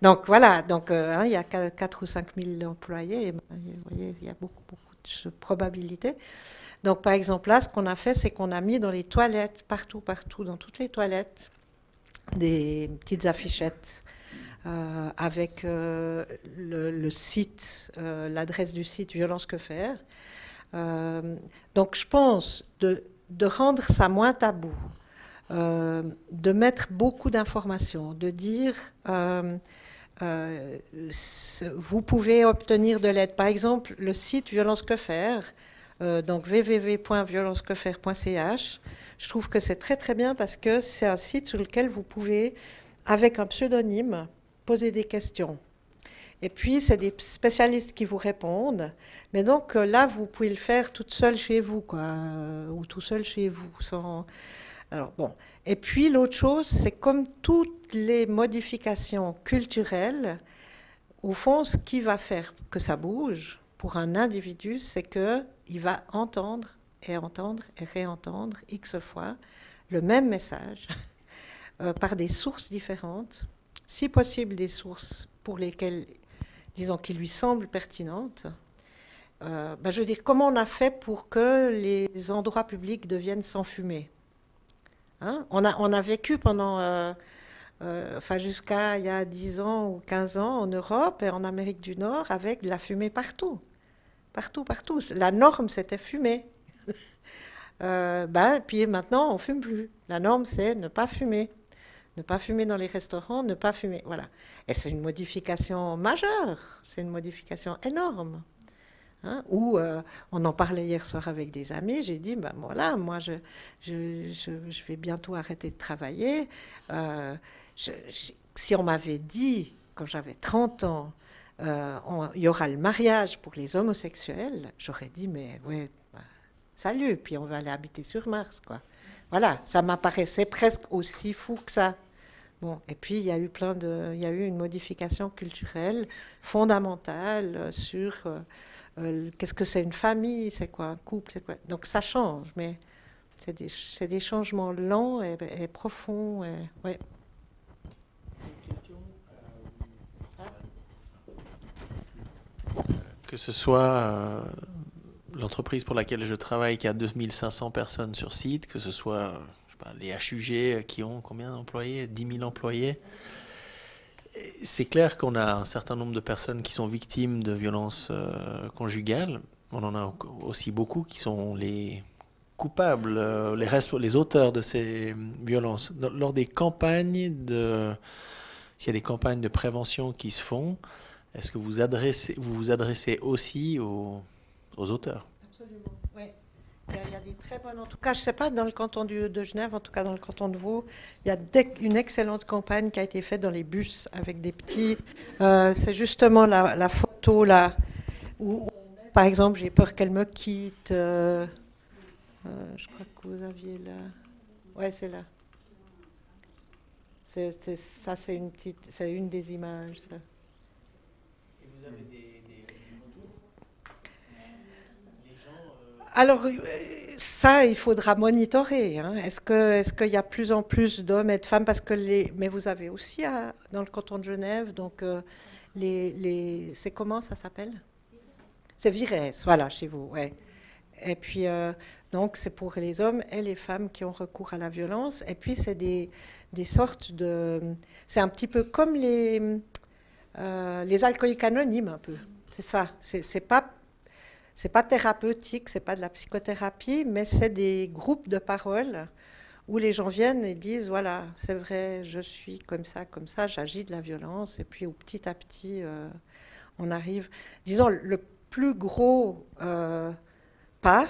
Donc voilà, donc, il y a 4 ou 5 000 employés, et, vous voyez, il y a beaucoup de probabilités. Donc par exemple là, ce qu'on a fait, c'est qu'on a mis dans les toilettes, partout, dans toutes les toilettes, des petites affichettes avec le site, l'adresse du site Violence Que Faire. Donc je pense de rendre ça moins tabou, de mettre beaucoup d'informations, de dire vous pouvez obtenir de l'aide. Par exemple, le site Violence Que Faire, donc www.violencequefaire.ch, je trouve que c'est très très bien parce que c'est un site sur lequel vous pouvez, avec un pseudonyme, poser des questions. Et puis, c'est des spécialistes qui vous répondent. Mais donc là, vous pouvez le faire toute seule chez vous, quoi, ou tout seul chez vous, sans... Alors bon. Et puis l'autre chose, c'est comme toutes les modifications culturelles, au fond, ce qui va faire que ça bouge pour un individu, c'est qu'il va entendre et réentendre X fois le même message par des sources différentes, si possible des sources pour lesquelles, disons, qui lui semblent pertinentes. Je veux dire, comment on a fait pour que les endroits publics deviennent sans fumée? Hein, on a vécu pendant, jusqu'à il y a 10 ans ou 15 ans en Europe et en Amérique du Nord avec de la fumée partout. Partout. La norme, c'était fumer. Puis maintenant, on ne fume plus. La norme, c'est ne pas fumer. Ne pas fumer dans les restaurants, ne pas fumer. Voilà. Et c'est une modification majeure. C'est une modification énorme. Hein, on en parlait hier soir avec des amis, j'ai dit, voilà, moi je vais bientôt arrêter de travailler. Si on m'avait dit, quand j'avais 30 ans, il y aura le mariage pour les homosexuels, j'aurais dit, mais ouais, salut, puis on va aller habiter sur Mars, quoi. Voilà, ça m'apparaissait presque aussi fou que ça. Bon, et puis il y a eu une modification culturelle fondamentale sur qu'est-ce que c'est une famille, c'est quoi un couple, c'est quoi. Donc ça change, mais c'est des changements lents et profonds. Ouais. Une question, que ce soit l'entreprise pour laquelle je travaille qui a 2500 personnes sur site, que ce soit les HUG qui ont combien d'employés, 10 000 employés. C'est clair qu'on a un certain nombre de personnes qui sont victimes de violences conjugales. On en a aussi beaucoup qui sont les coupables, les auteurs de ces violences. Lors des campagnes s'il y a des campagnes de prévention qui se font, est-ce que vous vous adressez aussi aux auteurs? Absolument, oui. Il y a des très bonnes, en tout cas, je ne sais pas, dans le canton de Genève, en tout cas dans le canton de Vaud, il y a une excellente campagne qui a été faite dans les bus avec des petits... c'est justement la photo là, où, par exemple, j'ai peur qu'elle me quitte. Je crois que vous aviez là... Ouais, c'est là. Ça, c'est une des images, ça. Et vous avez des retours? Les gens... Alors, ça, il faudra monitorer. Hein. Est-ce qu'il y a plus en plus d'hommes et de femmes mais vous avez aussi dans le canton de Genève, donc c'est comment ça s'appelle? C'est Virès, voilà, chez vous, ouais. Et puis, donc, c'est pour les hommes et les femmes qui ont recours à la violence. Et puis, c'est des sortes de... C'est un petit peu comme les alcooliques anonymes, un peu. C'est ça. C'est pas thérapeutique, c'est pas de la psychothérapie, mais c'est des groupes de parole où les gens viennent et disent, voilà, c'est vrai, je suis comme ça, j'agis de la violence. Et puis, petit à petit, on arrive... Disons, le plus gros... pas,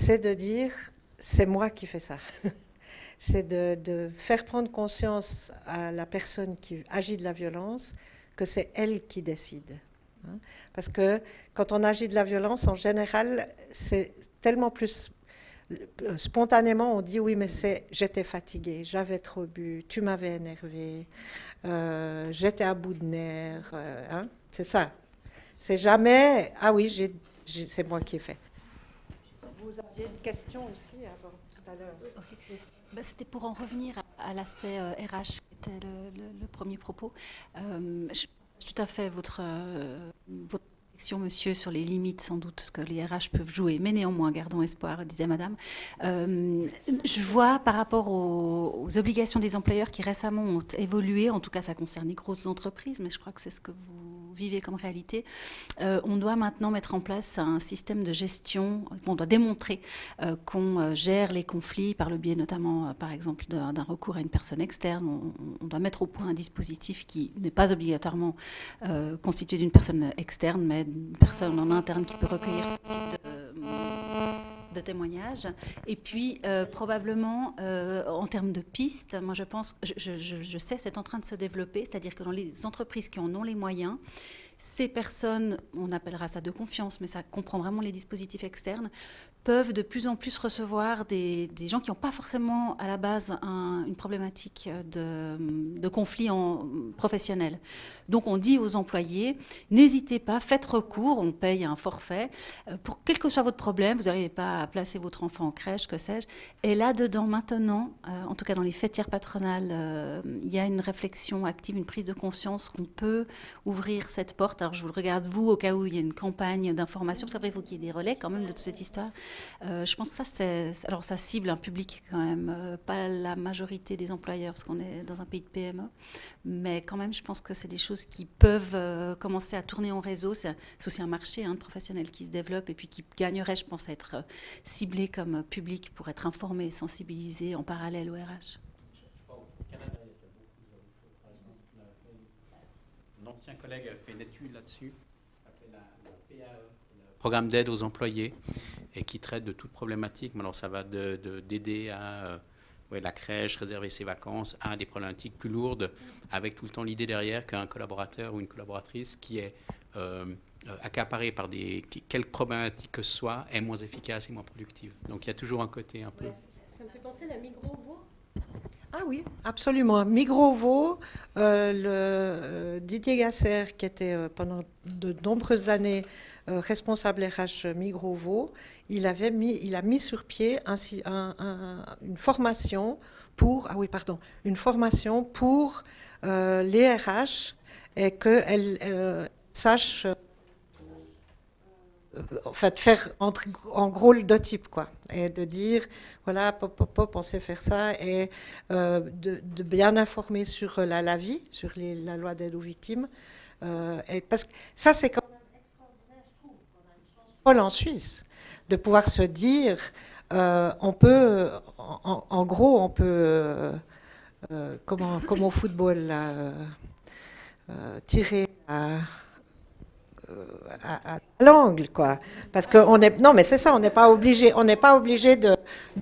c'est de dire c'est moi qui fais ça. C'est de faire prendre conscience à la personne qui agit de la violence que c'est elle qui décide. Hein. Parce que quand on agit de la violence, en général, c'est tellement plus spontanément, on dit oui, mais j'étais fatiguée, j'avais trop bu, tu m'avais énervé, j'étais à bout de nerfs. Hein. C'est ça. C'est jamais ah oui, c'est moi qui ai fait. Vous aviez une question aussi avant. tout à l'heure. Ok. C'était pour en revenir à l'aspect RH, qui était le premier propos. Je partage tout à fait votre réflexion, monsieur, sur les limites, sans doute, ce que les RH peuvent jouer. Mais néanmoins, gardons espoir, disait madame. Je vois par rapport aux obligations des employeurs qui récemment ont évolué, en tout cas ça concerne les grosses entreprises, mais je crois que c'est ce que vous vivez comme réalité. On doit maintenant mettre en place un système de gestion. On doit démontrer qu'on gère les conflits par le biais notamment, par exemple, d'un recours à une personne externe. On doit mettre au point un dispositif qui n'est pas obligatoirement constitué d'une personne externe, mais d'une personne en interne qui peut recueillir ce type de témoignages. Et puis, probablement, en termes de pistes, moi je pense, je sais, c'est en train de se développer, c'est-à-dire que dans les entreprises qui en ont les moyens, ces personnes, on appellera ça de confiance, mais ça comprend vraiment les dispositifs externes, peuvent de plus en plus recevoir des gens qui n'ont pas forcément à la base une problématique de conflit professionnel. Donc on dit aux employés, n'hésitez pas, faites recours, on paye un forfait, pour quel que soit votre problème, vous n'arrivez pas à placer votre enfant en crèche, que sais-je. Et là-dedans, maintenant, en tout cas dans les fêtières patronales, il y a une réflexion active, une prise de conscience qu'on peut ouvrir cette porte. Alors je vous le regarde, vous, au cas où il y a une campagne d'information, parce qu'après il faut qu'il y ait des relais quand même de toute cette histoire. Je pense que alors ça cible un public quand même, pas la majorité des employeurs, parce qu'on est dans un pays de PME, mais quand même je pense que c'est des choses qui peuvent commencer à tourner en réseau. C'est aussi un marché de professionnels qui se développe et puis qui gagnerait, je pense, à être ciblé comme public pour être informé et sensibilisé en parallèle au RH. Je crois au Canada, il y a beaucoup de choses. Par exemple, un ancien collègue a fait une étude là-dessus, appelée le PAE, le programme d'aide aux employés, et qui traite de toute problématique. Alors ça va d'aider à la crèche, réserver ses vacances, à des problématiques plus lourdes, avec tout le temps l'idée derrière qu'un collaborateur ou une collaboratrice qui est accaparé par quelque problématique que ce soit est moins efficace et moins productive. Donc il y a toujours un côté un peu... Ça me fait penser à la Migrovo. Ah oui, absolument. Migrovo, Didier Gasser, qui était pendant de nombreuses années responsable RH Migrovo, il a mis sur pied une formation pour, les RH et qu'elles sachent en fait, faire en gros le dotype, quoi, et de dire, voilà, on sait faire ça, et de bien informer sur la vie, sur la loi d'aide aux victimes, et parce que ça, c'est quand même extraordinaire, je trouve, qu'on a une chance folle en Suisse, de pouvoir se dire, on peut, en gros, on peut, comme au football, là, tirer à l'angle, quoi. Parce que non, mais c'est ça, on n'est pas obligé de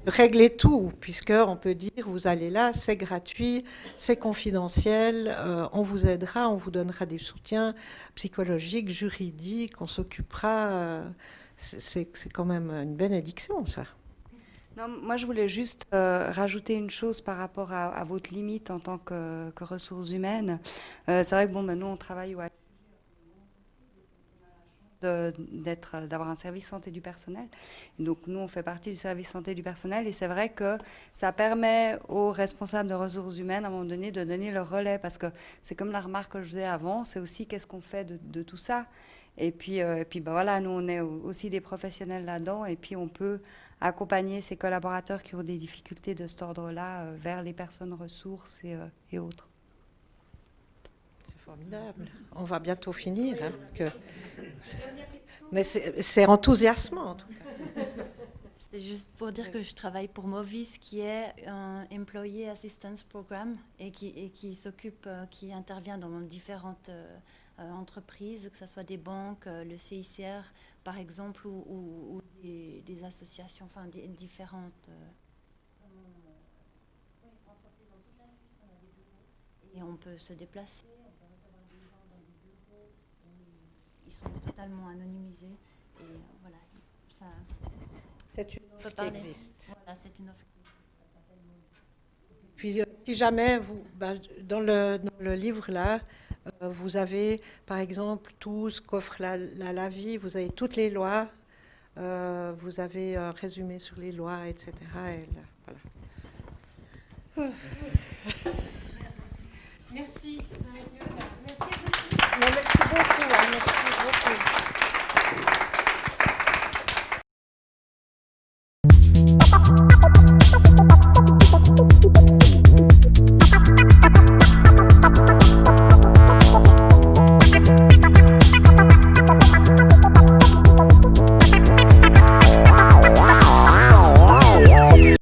régler tout, puisqu'on peut dire, vous allez là, c'est gratuit, c'est confidentiel, on vous aidera, on vous donnera des soutiens psychologiques, juridiques, on s'occupera. C'est quand même une bénédiction, ça. Non, moi, je voulais juste rajouter une chose par rapport à votre limite en tant que ressources humaines. C'est vrai que nous, on travaille d'avoir un service santé du personnel. Donc nous, on fait partie du service santé du personnel et c'est vrai que ça permet aux responsables de ressources humaines, à un moment donné, de donner le relais parce que c'est comme la remarque que je faisais avant, c'est aussi qu'est-ce qu'on fait de tout ça. Et puis voilà, nous, on est aussi des professionnels là-dedans et puis on peut accompagner ces collaborateurs qui ont des difficultés de cet ordre-là vers les personnes ressources et autres. Formidable. On va bientôt finir. Mais c'est enthousiasmant, en tout cas. C'était juste pour dire que je travaille pour Movis, qui est un Employee Assistance Program et qui s'occupe, qui intervient dans différentes entreprises, que ce soit des banques, le CICR, par exemple, ou des associations, enfin différentes entreprises dans toute la Suisse. On a des bureaux et on peut se déplacer. Ils sont totalement anonymisés et voilà, ça. C'est une offre qui existe. Voilà, c'est une offre. Puis si jamais dans le livre là, vous avez par exemple tout ce qu'offre la vie, vous avez toutes les lois Vous avez un résumé sur les lois, etc. Et là, voilà. Merci.